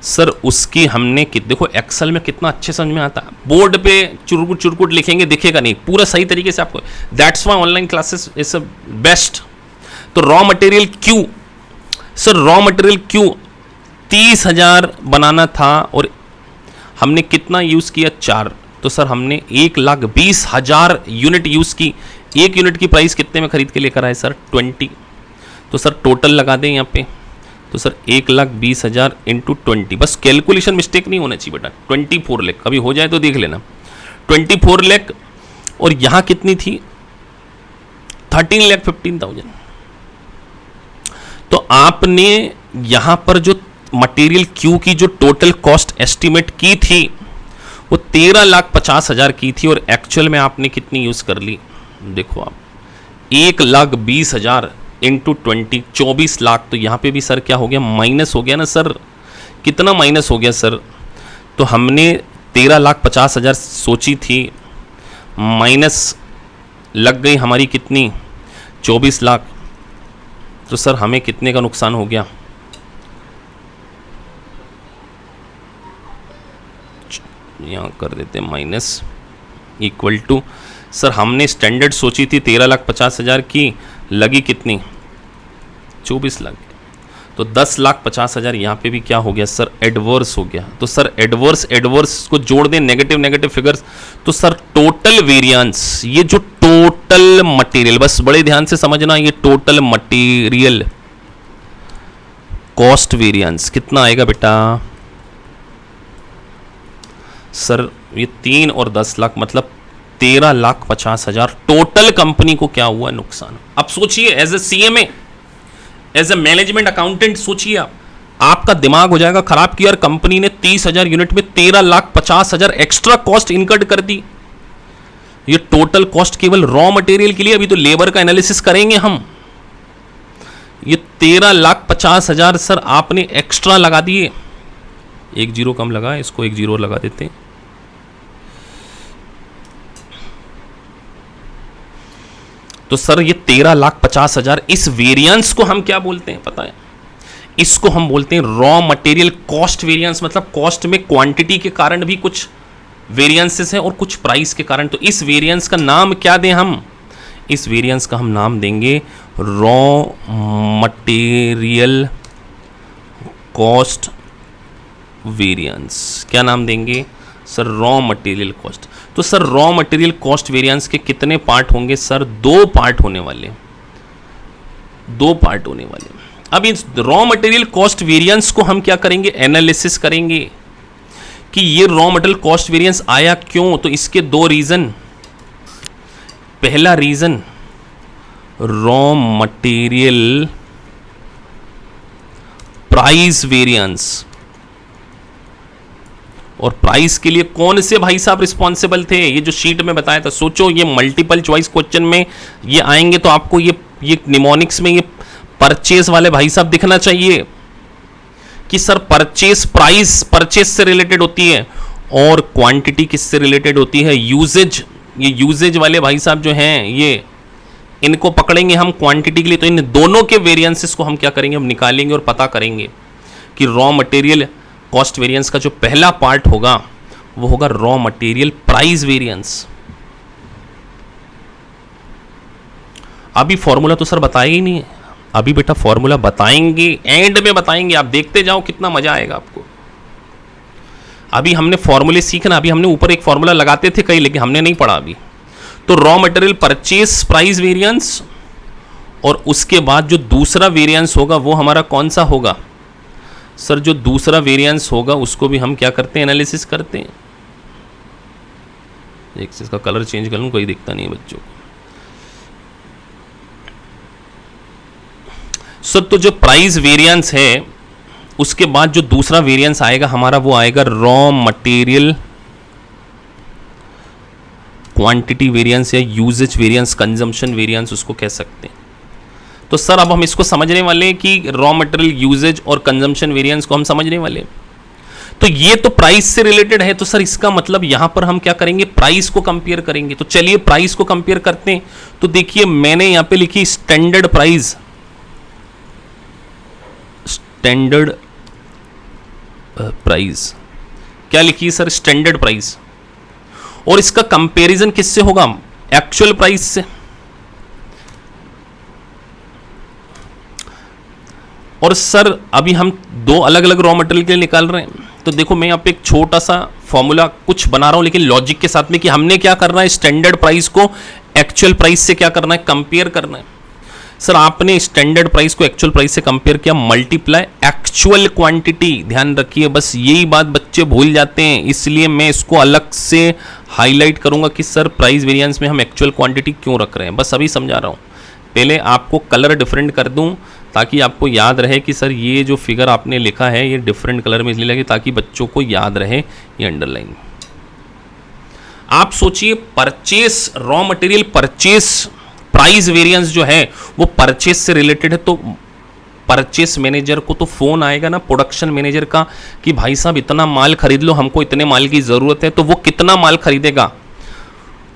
सर उसकी हमने देखो एक्सेल में कितना अच्छे समझ में आता है, बोर्ड पे चुरकुट चुरकुट लिखेंगे दिखेगा नहीं, पूरा सही तरीके से आपको, that's why online classes is best. तो raw material Q, sir raw material Q 30,000 बनाना था और हमने कितना यूज किया, 4। तो सर हमने 1,20,000 यूनिट यूज की। 1 यूनिट की प्राइस कितने में खरीद के लेकर आए सर, 20। तो सर टोटल लगा दें यहाँ पे, तो सर 1,20,000 इंटू 20, बस कैलकुलेशन मिस्टेक नहीं होना चाहिए बेटा। 24 लाख, कभी हो जाए तो देख लेना, 24 लाख। और यहाँ कितनी थी, 13,15,000। तो आपने यहाँ पर जो मटेरियल Q की जो टोटल कॉस्ट एस्टिमेट की थी वो 13,50,000 की थी, और एक्चुअल में आपने कितनी यूज कर ली, देखो आप 1,20,000 इंटू 20, 24 लाख। तो यहाँ पे भी सर क्या हो गया, माइनस हो गया ना सर। कितना माइनस हो गया सर, तो हमने 13,50,000 सोची थी, माइनस लग गई हमारी कितनी, 24 लाख। तो सर हमें कितने का नुकसान हो गया, यहाँ कर देते हैं माइनस इक्वल टू, सर हमने स्टैंडर्ड सोची थी 13,50,000 की, लगी कितनी, 24 लाख। तो 10,50,000 यहाँ पे भी क्या हो गया सर, एडवर्स हो गया। तो सर एडवर्स को जोड़ दें, नेगेटिव फिगर्स। तो सर टोटल वेरिएंस, ये जो टोटल मटेरियल, बस बड़े ध्यान से समझना, ये टोटल मटेरियल कॉस्ट वेरिएंस कितना आएगा बेटा, सर ये 3 और 10 लाख, मतलब 13,50,000 टोटल कंपनी को क्या हुआ, नुकसान। अब सोचिए as a CMA, as a management accountant, सोचिए आप, आपका दिमाग हो जाएगा खराब कि यार कंपनी ने 30,000 यूनिट में 13,50,000 एक्स्ट्रा कॉस्ट इनकर्ड कर दी। ये टोटल कॉस्ट केवल रॉ मटेरियल के लिए, अभी तो लेबर का एनालिसिस करेंगे हम। ये 13,50,000 सर आपने एक्स्ट्रा लगा दिए, 1 जीरो कम लगा, इसको 1 जीरो लगा देते हैं। तो सर ये 13,50,000, इस वेरिएंस को हम क्या बोलते हैं पता है? इसको हम बोलते हैं रॉ मटेरियल कॉस्ट वेरिएंस। मतलब कॉस्ट में क्वांटिटी के कारण भी कुछ वेरिएंसेस हैं और कुछ प्राइस के कारण। तो इस वेरिएंस का नाम क्या दें हम? इस वेरिएंस का हम नाम देंगे रॉ मटेरियल कॉस्ट वेरिएंस। क्या नाम देंगे सर? Raw material cost. तो sir raw material cost variance के कितने पार्ट होंगे सर? 2 पार्ट होने वाले, 2 पार्ट होने वाले। अब इस रॉ मटेरियल कॉस्ट वेरिएंस को हम क्या करेंगे? एनालिसिस करेंगे कि ये रॉ मटेरियल कॉस्ट वेरिएंस आया क्यों। तो इसके 2 रीजन। पहला reason raw material price variance. और प्राइस के लिए कौन से भाई साहब रिस्पॉन्सिबल थे? ये जो शीट में बताया था। सोचो ये मल्टीपल चॉइस क्वेश्चन में ये आएंगे तो आपको ये निमोनिक्स में ये परचेज वाले भाई साहब दिखना चाहिए कि सर परचेज प्राइस परचेज से रिलेटेड होती है और क्वांटिटी किससे रिलेटेड होती है? यूजेज। ये यूजेज वाले भाई साहब जो हैं ये इनको पकड़ेंगे हम क्वांटिटी के लिए। तो इन दोनों के वेरिएंसेस को हम क्या करेंगे? हम निकालेंगे और पता करेंगे कि रॉ मटेरियल कॉस्ट वेरिएंस का जो पहला पार्ट होगा वो होगा रॉ मटेरियल प्राइस वेरिएंस। अभी फॉर्मूला तो सर बताया ही नहीं है। अभी बेटा फॉर्मूला बताएंगे, एंड में बताएंगे, आप देखते जाओ कितना मजा आएगा आपको। अभी हमने फॉर्मूले सीखना। अभी हमने ऊपर एक फॉर्मूला लगाते थे कई, लेकिन हमने नहीं पढ़ा अभी। तो raw material purchase price variance और उसके बाद जो दूसरा वेरिएंस होगा वो हमारा कौन सा होगा सर? जो दूसरा वेरिएंस होगा उसको भी हम क्या करते हैं? एनालिसिस करते हैं। एक से इसका कलर चेंज कर लूं, कोई दिखता नहीं है बच्चों को। सर तो जो प्राइस वेरिएंस है उसके बाद जो दूसरा वेरिएंस आएगा हमारा वो आएगा रॉ मटेरियल क्वांटिटी वेरिएंस या यूजेज वेरिएंस, कंजम्पशन वेरिएंस उसको कह सकते हैं। तो सर अब हम इसको समझने वाले हैं कि रॉ मटेरियल यूजेज और कंजम्पशन वेरिएंस को हम समझने वाले हैं। तो ये तो प्राइस से रिलेटेड है, तो सर इसका मतलब यहां पर हम क्या करेंगे? प्राइस को कंपेयर करेंगे। तो चलिए प्राइस को कंपेयर करते हैं। तो देखिए मैंने यहां पे लिखी स्टैंडर्ड प्राइस, स्टैंडर्ड प्राइस। क्या लिखी सर? Standard price. और इसका कंपैरिजन किससे होगा? एक्चुअल प्राइस से। और सर अभी हम 2 अलग अलग रॉ मटेरियल के लिए निकाल रहे हैं। तो देखो मैं यहाँ पे एक छोटा सा फॉर्मूला कुछ बना रहा हूं, लेकिन लॉजिक के साथ में कि हमने क्या करना है? स्टैंडर्ड प्राइस को एक्चुअल प्राइस से क्या करना है? कंपेयर करना है। सर आपने स्टैंडर्ड प्राइस को एक्चुअल प्राइस से कंपेयर किया, मल्टीप्लाई एक्चुअल क्वांटिटी। ध्यान रखिए, बस यही बात बच्चे भूल जाते हैं, इसलिए मैं इसको अलग से हाईलाइट करूंगा कि सर प्राइस वेरिएंस में हम एक्चुअल क्वांटिटी क्यों रख रहे हैं। बस अभी समझा रहा हूं। पहले आपको कलर डिफरेंट कर दूं ताकि आपको याद रहे कि सर ये जो फिगर आपने लिखा है ये डिफरेंट कलर में इसलिए लगे ताकि बच्चों को याद रहे। ये अंडरलाइन। आप सोचिए purchase, raw material purchase price variance जो है वो परचेस से रिलेटेड है। तो परचेस मैनेजर को तो फोन आएगा ना प्रोडक्शन मैनेजर का कि भाई साहब इतना माल खरीद लो, हमको इतने माल की जरूरत है। तो वो कितना माल खरीदेगा?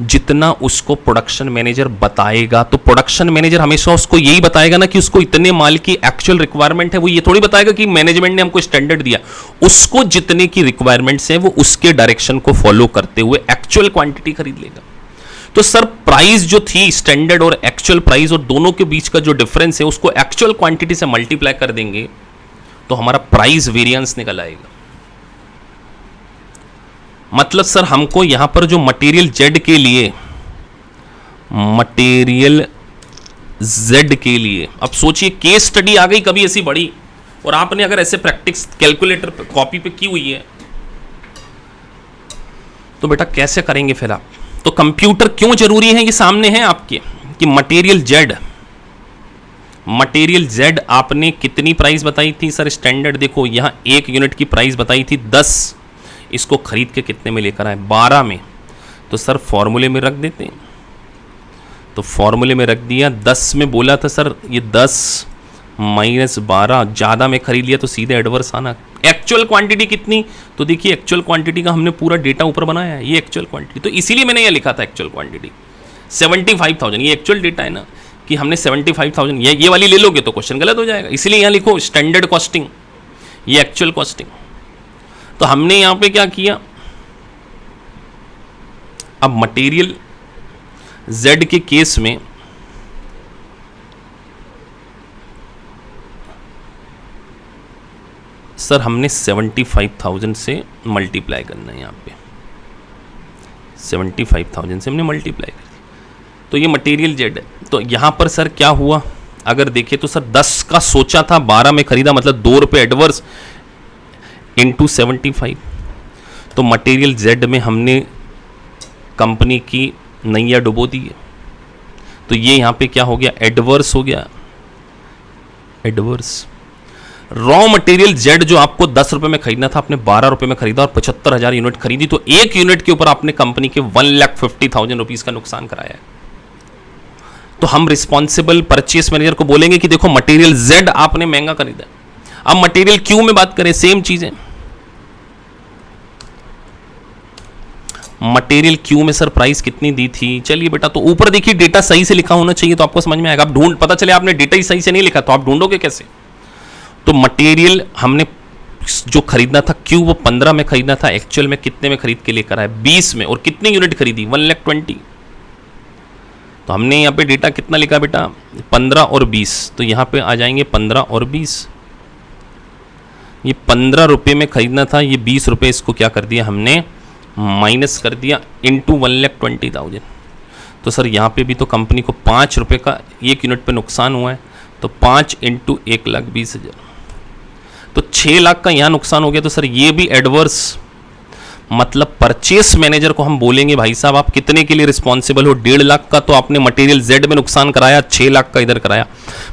जितना उसको प्रोडक्शन मैनेजर बताएगा। तो प्रोडक्शन मैनेजर हमेशा उसको यही बताएगा ना कि उसको इतने माल की एक्चुअल रिक्वायरमेंट है। वो ये थोड़ी बताएगा कि मैनेजमेंट ने हमको स्टैंडर्ड दिया। उसको जितने की रिक्वायरमेंट्स है वो उसके डायरेक्शन को फॉलो करते हुए एक्चुअल क्वांटिटी खरीद लेगा। तो सर प्राइस जो थी स्टैंडर्ड और एक्चुअल प्राइस और दोनों के बीच का जो डिफरेंस है उसको एक्चुअल क्वांटिटी से मल्टीप्लाई कर देंगे तो हमारा प्राइस वेरिएंस निकल आएगा। मतलब सर हमको यहां पर जो मटेरियल जेड के लिए, मटेरियल जेड के लिए, अब सोचिए केस स्टडी आ गई कभी ऐसी बड़ी, और आपने अगर ऐसे प्रैक्टिस कैलकुलेटर पे कॉपी पे की हुई है तो बेटा कैसे करेंगे फिर आप? तो कंप्यूटर क्यों जरूरी है? ये सामने है आपके कि मटेरियल जेड, मटेरियल जेड आपने कितनी प्राइस बताई थी सर? स्टैंडर्ड देखो यहां 1 यूनिट की प्राइस बताई थी 10, इसको खरीद के कितने में लेकर आए? 12 में। तो सर फॉर्मूले में रख देते हैं। तो फॉर्मूले में रख दिया। 10 में बोला था सर, ये 10 माइनस 12, ज़्यादा में खरीद लिया तो सीधे एडवर्स आना। एक्चुअल क्वांटिटी कितनी? तो देखिए एक्चुअल क्वांटिटी का हमने पूरा डेटा ऊपर बनाया है, ये एक्चुअल क्वांटिटी। तो इसीलिए मैंने ये लिखा था एक्चुअल क्वांटिटी। 75,000, ये एक्चुअल डेटा है ना कि हमने 75,000, ये वाली ले लोगे तो क्वेश्चन गलत हो जाएगा, इसलिए यहाँ लिखो स्टैंडर्ड कॉस्टिंग, ये एक्चुअल कॉस्टिंग। तो हमने यहाँ पे क्या किया, अब मटेरियल Z के केस में सर हमने 75,000 से मल्टीप्लाई करना है, यहाँ पे 75,000 से हमने मल्टीप्लाई कर दिया, तो ये मटेरियल Z है। तो यहाँ पर सर क्या हुआ, अगर देखें तो सर 10 का सोचा था, 12 में खरीदा, मतलब 2 रुपये एडवर्स इंटू 75। तो मटेरियल Z में हमने कंपनी की नैया डुबो दी है, तो ये यहाँ पे क्या हो गया, एडवर्स हो गया, एडवर्स। रॉ मटेरियल Z जो आपको 10 रुपए में खरीदना था, आपने 12 रुपए में खरीदा और 75,000 यूनिट खरीदी, तो एक यूनिट के ऊपर आपने कंपनी के 1,50,000 रुपीज का नुकसान कराया है। तो हम रिस्पॉन्सिबल परचेस मैनेजर को बोलेंगे कि देखो मटेरियल Z आपने महंगा खरीदा। अब मटेरियल Q में बात करें, सेम चीज है, मटेरियल Q में सर प्राइस कितनी दी थी, चलिए बेटा, तो ऊपर देखिए डेटा सही से लिखा होना चाहिए तो आपको समझ में आएगा। आप ढूंढ, पता चले आपने डेटा ही सही से नहीं लिखा तो आप ढूंढोगे कैसे। तो मटेरियल हमने जो खरीदना था Q वो 15 में खरीदना था, एक्चुअल में कितने में खरीद के लेकर आए, 20 में, और कितनी यूनिट खरीदी, 1,20,000। तो हमने यहाँ पे डेटा कितना लिखा बेटा, 15 और 20, तो यहाँ पे आ जाएंगे 15 और 20। ये 15 रुपये में खरीदना था, ये 20 रुपये इसको क्या कर दिया हमने, माइनस कर दिया, इंटू 1,20,000। तो सर यहाँ पे भी तो कंपनी को 5 रुपये का एक यूनिट पे नुकसान हुआ है, तो 5 इंटू 1,20,000, तो 6 लाख का यहाँ नुकसान हो गया। तो सर ये भी एडवर्स, मतलब परचेस मैनेजर को हम बोलेंगे भाई साहब आप कितने के लिए रिस्पॉन्सिबल हो, 1.5 लाख का तो आपने मटेरियल Z में नुकसान कराया, 6 लाख का इधर कराया,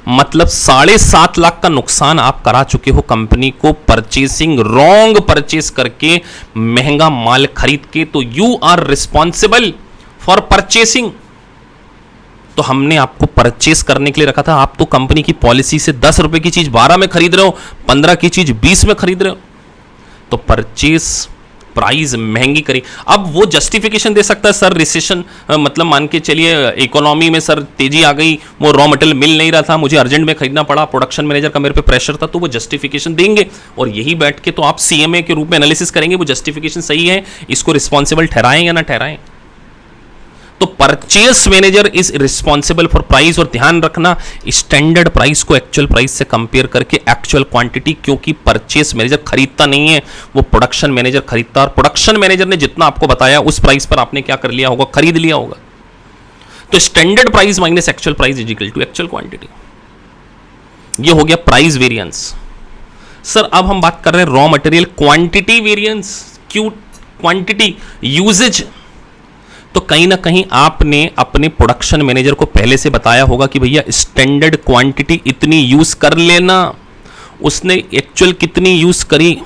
मतलब 7.5 लाख का नुकसान आप करा चुके हो कंपनी को, परचेसिंग रॉन्ग परचेस करके, महंगा माल खरीद के। तो you are responsible for purchasing. तो हमने आपको परचेस करने के लिए रखा था, आप तो कंपनी की पॉलिसी से 10 रुपए की चीज 12 में खरीद रहे हो, 15 की चीज 20 में खरीद रहे हो, तो परचेस प्राइस महंगी करी। अब वो जस्टिफिकेशन दे सकता है सर रिसेशन, मतलब मान के चलिए इकोनॉमी में सर तेजी आ गई, वो रॉ मटेरियल मिल नहीं रहा था, मुझे अर्जेंट में खरीदना पड़ा, प्रोडक्शन मैनेजर का मेरे पे प्रेशर था, तो वो जस्टिफिकेशन देंगे और यही बैठ के तो आप सीएमए के रूप में एनालिसिस करेंगे वो जस्टिफिकेशन सही है, इसको रिस्पॉन्सिबल ठहराएं या ना ठहराएं। तो purchase manager is responsible for price, और ध्यान रखना स्टैंडर्ड प्राइस को एक्चुअल प्राइस से कंपेयर करके एक्चुअल क्वांटिटी, क्योंकि परचेस मैनेजर खरीदता नहीं है, वो प्रोडक्शन मैनेजर खरीदता है, और प्रोडक्शन मैनेजर ने जितना आपको बताया उस प्राइस पर आपने क्या कर लिया होगा, खरीद लिया होगा। तो standard price minus actual price is equal to actual quantity, ये हो गया प्राइस वेरिएंस। सर अब हम बात कर रहे हैं रॉ मटेरियल क्वांटिटी वेरिएंस, क्यों क्वांटिटी यूजेज। तो कहीं ना कहीं आपने अपने प्रोडक्शन मैनेजर को पहले से बताया होगा कि भैया स्टैंडर्ड क्वांटिटी इतनी यूज कर लेना, उसने एक्चुअल कितनी यूज करी,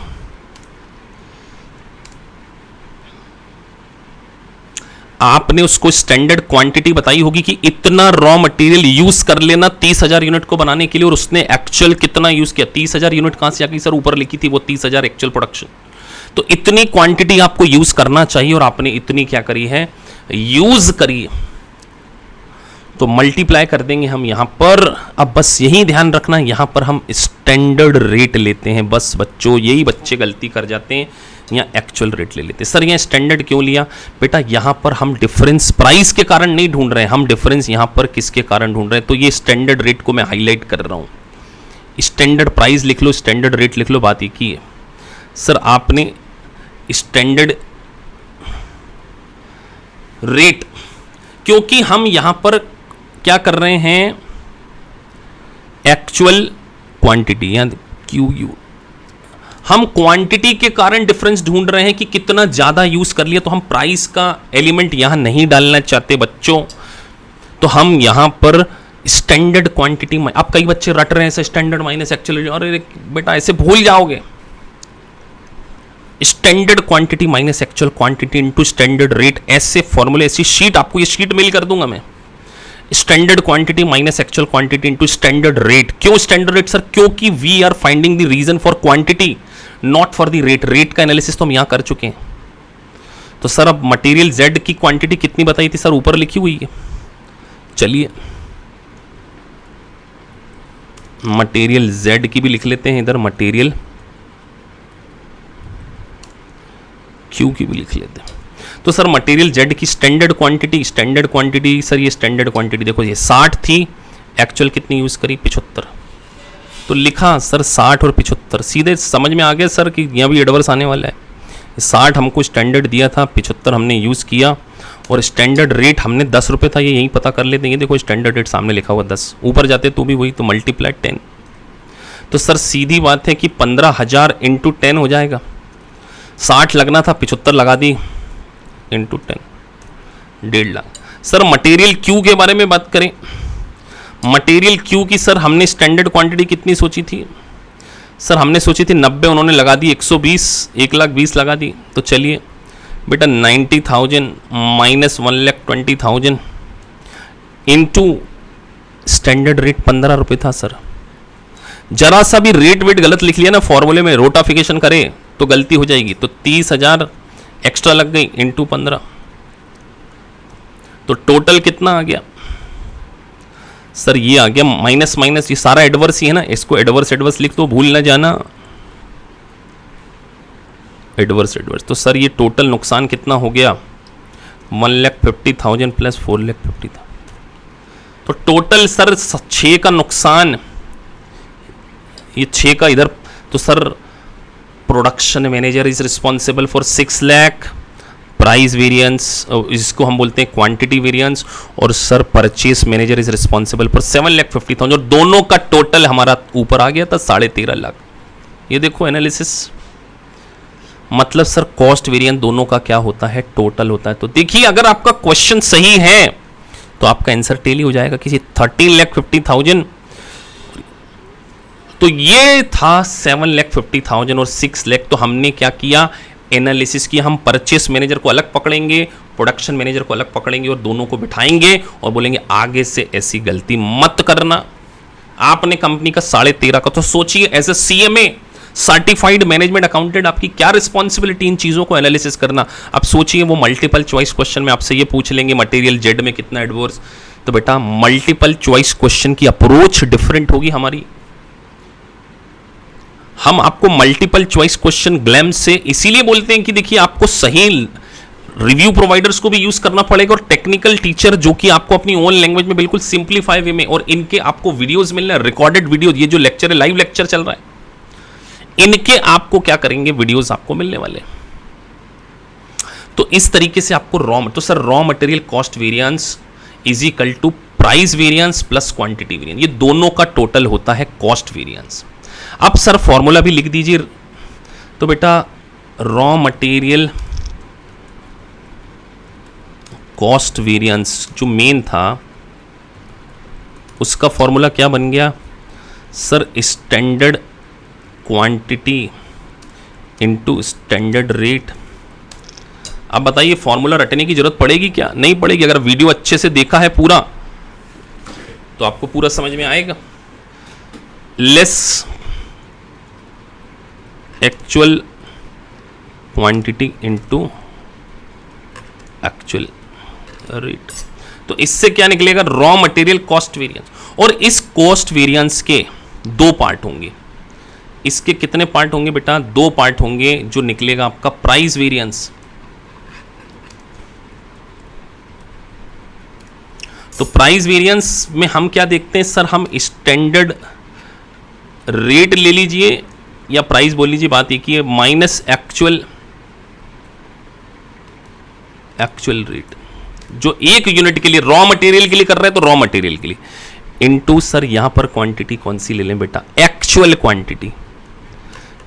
आपने उसको स्टैंडर्ड क्वांटिटी बताई होगी कि इतना रॉ मटेरियल यूज कर लेना 30,000 यूनिट को बनाने के लिए, और उसने एक्चुअल कितना यूज किया, 30,000 यूनिट कहां से आ गई सर, ऊपर लिखी थी वो 30,000 एक्चुअल प्रोडक्शन। तो इतनी क्वांटिटी आपको यूज करना चाहिए और आपने इतनी क्या करी है, यूज करी, तो मल्टीप्लाई कर देंगे हम यहां पर। अब बस यही ध्यान रखना, यहां पर हम स्टैंडर्ड रेट लेते हैं, बस बच्चों यही बच्चे गलती कर जाते हैं, यहाँ एक्चुअल रेट ले लेते हैं। सर यहाँ स्टैंडर्ड क्यों लिया बेटा, यहां पर हम डिफरेंस प्राइस के कारण नहीं ढूंढ रहे हैं, हम डिफरेंस यहां पर किसके कारण ढूंढ रहे हैं, तो ये स्टैंडर्ड रेट को मैं हाईलाइट कर रहा हूं। स्टैंडर्ड प्राइस लिख लो, स्टैंडर्ड रेट लिख लो, बात एक ही है। सर आपने स्टैंडर्ड रेट, क्योंकि हम यहां पर क्या कर रहे हैं, एक्चुअल क्वांटिटी या क्यू यू, हम क्वांटिटी के कारण डिफरेंस ढूंढ रहे हैं कि कितना ज्यादा यूज कर लिया, तो हम प्राइस का एलिमेंट यहां नहीं डालना चाहते बच्चों, तो हम यहां पर स्टैंडर्ड क्वांटिटी, अब कई बच्चे रट रहे हैं स्टैंडर्ड माइनस एक्चुअल, अरे बेटा ऐसे भूल जाओगे, standard quantity minus actual quantity into standard rate, ऐसे फॉर्मूले, ऐसी शीट आपको ये शीट मेल कर दूंगा मैं, standard quantity minus actual quantity into standard rate. क्यों स्टैंडर्ड रेट सर, क्योंकि we are finding the reason for quantity not for the rate, rate का एनालिसिस तो हम यहां कर चुके हैं। तो सर अब मटेरियल Z की क्वांटिटी कितनी बताई थी सर, ऊपर लिखी हुई है, चलिए मटेरियल Z की भी लिख लेते हैं इधर, मटेरियल Q की भी लिख लेते हैं। तो सर मटेरियल Z की स्टैंडर्ड क्वांटिटी सर, ये स्टैंडर्ड क्वांटिटी देखो ये 60 थी, एक्चुअल कितनी यूज़ करी 75, तो लिखा सर 60 और 75, सीधे समझ में आ गया सर कि यहाँ भी एडवर्स आने वाला है। 60 हमको स्टैंडर्ड दिया था, 75 हमने यूज़ किया, और स्टैंडर्ड रेट हमने 10 रुपये था, ये यहीं पता कर लेते हैं। ये देखो स्टैंडर्ड रेट सामने लिखा हुआ 10, ऊपर जाते तो भी वही, तो मल्टीप्लाई 10। तो सर सीधी बात है कि 15,000 इंटू 10 हो जाएगा। 60 लगना था, 75 लगा दी, into 10, 1.5 lakh. Sir material Q के बारे में बात करें, मटेरियल क्यू की सर हमने स्टैंडर्ड क्वांटिटी कितनी सोची थी सर, हमने सोची थी 90, उन्होंने लगा दी 120, 1,20,000 लगा दी। तो चलिए बेटा 90,000 माइनस 1,20,000 इंटू स्टैंडर्ड रेट 15 रुपये था सर। जरा सा भी रेट वेट गलत लिख लिया ना फॉर्मूले में, रोटाफिकेशन करे तो गलती हो जाएगी। तो 30,000 एक्स्ट्रा लग गई इंटू 15, तो टोटल कितना आ गया सर, ये आ गया माइनस माइनस, ये सारा एडवर्स ही है ना, इसको एडवर्स लिख दो, भूल ना जाना, एडवर्स। तो सर ये टोटल नुकसान कितना हो गया, 1,50,000 प्लस 4,50,000 था। तो टोटल सर 6 का नुकसान, ये 6 का इधर, तो sir production manager is responsible for 6 lakh, price variance इसको हम बोलते हैं क्वांटिटी वेरिएंस, और sir purchase manager is responsible for 7,50,000, और दोनों का टोटल हमारा ऊपर आ गया था 13.5 लाख। ये देखो एनालिसिस, मतलब सर कॉस्ट वेरिएंस दोनों का क्या होता है, टोटल होता है। तो देखिए अगर आपका क्वेश्चन सही है तो आपका आंसर टेली हो जाएगा किसी 13,50,000, तो ये था 7,50,000 और 6 लाख। तो हमने क्या किया, एनालिसिस किया, हम परचेस मैनेजर को अलग पकड़ेंगे, प्रोडक्शन मैनेजर को अलग पकड़ेंगे, और दोनों को बिठाएंगे और बोलेंगे आगे से ऐसी गलती मत करना। आपने कंपनी का 13.5 का, तो सोचिए as a CMA certified management accountant आपकी क्या रिस्पॉन्सिबिलिटी इन चीज़ों को एनालिसिस करना। अब सोचिए वो मल्टीपल चॉइस क्वेश्चन में आपसे ये पूछ लेंगे मटेरियल जेड में कितना एडवर्स, तो बेटा मल्टीपल चॉइस क्वेश्चन की अप्रोच डिफरेंट होगी हमारी। हम आपको मल्टीपल चॉइस क्वेश्चन ग्लैम से इसीलिए बोलते हैं कि देखिए आपको सही रिव्यू प्रोवाइडर्स को भी यूज करना पड़ेगा, और टेक्निकल टीचर जो कि आपको अपनी ओन लैंग्वेज में बिल्कुल सिंप्लीफाई वे में, और इनके आपको वीडियोस मिल रहे हैं, रिकॉर्डेड वीडियो, ये जो लेक्चर है लाइव लेक्चर चल रहा है, इनके आपको क्या करेंगे वीडियोस आपको मिलने वाले। तो इस तरीके से आपको तो sir raw material cost variance is equal to price variance plus quantity variance, ये दोनों का टोटल होता है कॉस्ट वेरिएंस। अब सर फॉर्मूला भी लिख दीजिए, तो बेटा रॉ मटेरियल कॉस्ट वेरिएंस जो मेन था उसका फॉर्मूला क्या बन गया sir, standard quantity into standard rate. अब बताइए फॉर्मूला रटने की जरूरत पड़ेगी क्या, नहीं पड़ेगी। अगर वीडियो अच्छे से देखा है पूरा तो आपको पूरा समझ में आएगा। Less actual quantity into actual rate, तो इससे क्या निकलेगा, रॉ मटेरियल कॉस्ट वेरिएंस। और इस कॉस्ट वेरिएंस के 2 पार्ट होंगे। इसके कितने पार्ट होंगे बेटा, 2 पार्ट होंगे। जो निकलेगा आपका प्राइस वेरिएंस, तो प्राइस वेरिएंस में हम क्या देखते हैं सर, हम स्टैंडर्ड रेट ले लीजिए या प्राइस बोल लीजिए, बात एक ही है, माइनस एक्चुअल रेट जो एक यूनिट के लिए रॉ मटेरियल के लिए कर रहे हैं, तो रॉ मटेरियल के लिए इनटू सर यहां पर क्वांटिटी कौन सी ले लें बेटा, एक्चुअल क्वांटिटी।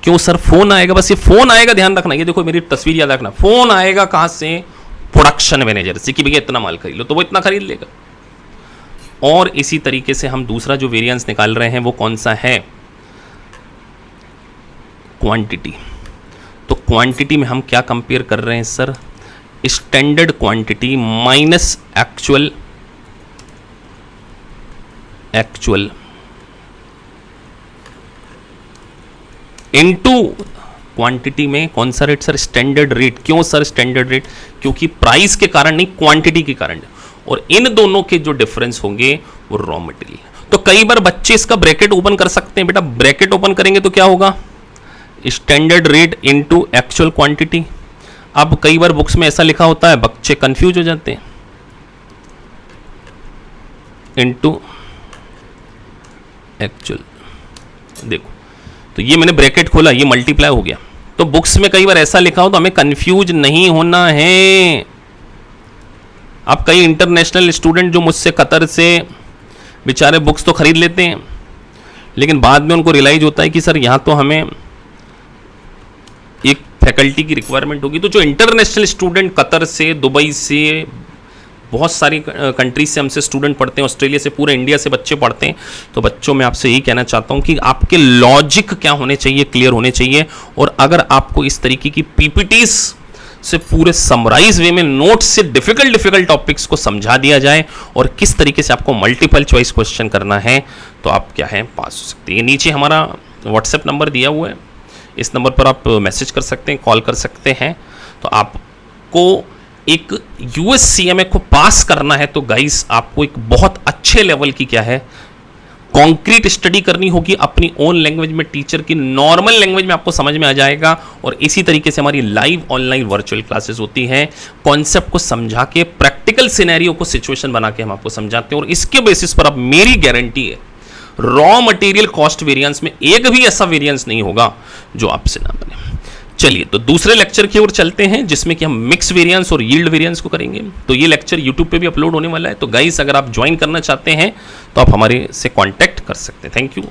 क्यों सर, फोन आएगा, बस ये फोन आएगा, ध्यान रखना, ये देखो मेरी तस्वीर याद रखना, फोन आएगा कहां से, प्रोडक्शन मैनेजर से कि भैया इतना माल खरीद लो, तो वो इतना खरीद लेगा। और इसी तरीके से हम दूसरा जो वेरिएंस निकाल रहे हैं वो कौन सा है, क्वांटिटी। तो क्वांटिटी में हम क्या कंपेयर कर रहे हैं sir, standard quantity minus actual into quantity में कौन सा रेट सर, स्टैंडर्ड रेट। क्यों सर स्टैंडर्ड रेट, क्योंकि प्राइस के कारण नहीं, क्वांटिटी के कारण। और इन दोनों के जो डिफरेंस होंगे वो रॉ मटेरियल। तो कई बार बच्चे इसका ब्रैकेट ओपन कर सकते हैं, बेटा ब्रैकेट ओपन करेंगे तो क्या होगा, standard rate into actual quantity. अब कई बार बुक्स में ऐसा लिखा होता है, बच्चे कंफ्यूज हो जाते हैं, इनटू एक्चुअल। देखो तो ये मैंने ब्रैकेट खोला, ये मल्टीप्लाई हो गया। तो बुक्स में कई बार ऐसा लिखा हो तो हमें कंफ्यूज नहीं होना है। अब कई इंटरनेशनल स्टूडेंट जो मुझसे कतर से बेचारे बुक्स तो खरीद लेते हैं, लेकिन बाद में उनको रियलाइज होता है कि सर यहाँ तो हमें एक फैकल्टी की रिक्वायरमेंट होगी। तो जो इंटरनेशनल स्टूडेंट कतर से, दुबई से, बहुत सारी कंट्रीज से हमसे स्टूडेंट पढ़ते हैं, ऑस्ट्रेलिया से, पूरे इंडिया से बच्चे पढ़ते हैं। तो बच्चों में आपसे यही कहना चाहता हूं कि आपके लॉजिक क्या होने चाहिए, क्लियर होने चाहिए। और अगर आपको इस तरीके की पीपीटीज से पूरे समराइज वे में नोट्स से डिफिकल्ट टॉपिक्स को समझा दिया जाए और किस तरीके से आपको मल्टीपल चॉइस क्वेश्चन करना है, तो आप क्या है पास हो सकते हैं। नीचे हमारा व्हाट्सएप नंबर दिया हुआ है, इस नंबर पर आप मैसेज कर सकते हैं, कॉल कर सकते हैं। तो आपको एक USCMA को पास करना है तो गाइस आपको एक बहुत अच्छे लेवल की क्या है कॉन्क्रीट स्टडी करनी होगी अपनी ओन लैंग्वेज में। टीचर की नॉर्मल लैंग्वेज में आपको समझ में आ जाएगा। और इसी तरीके से हमारी लाइव ऑनलाइन वर्चुअल क्लासेस होती हैं, कॉन्सेप्ट को समझा के, प्रैक्टिकल सिनेरियो को सिचुएशन बना के हम आपको समझाते हैं। और इसके बेसिस पर अब मेरी गारंटी है, रॉ मटेरियल कॉस्ट वेरिएंस में एक भी ऐसा वेरिएंस नहीं होगा जो आपसे ना बने। चलिए तो दूसरे लेक्चर की ओर चलते हैं, जिसमें कि हम मिक्स वेरिएंस और यील्ड वेरिएंस को करेंगे। तो ये लेक्चर यूट्यूब पे भी अपलोड होने वाला है। तो गाइस अगर आप ज्वाइन करना चाहते हैं तो आप हमारे से कांटेक्ट कर सकते हैं। Thank you.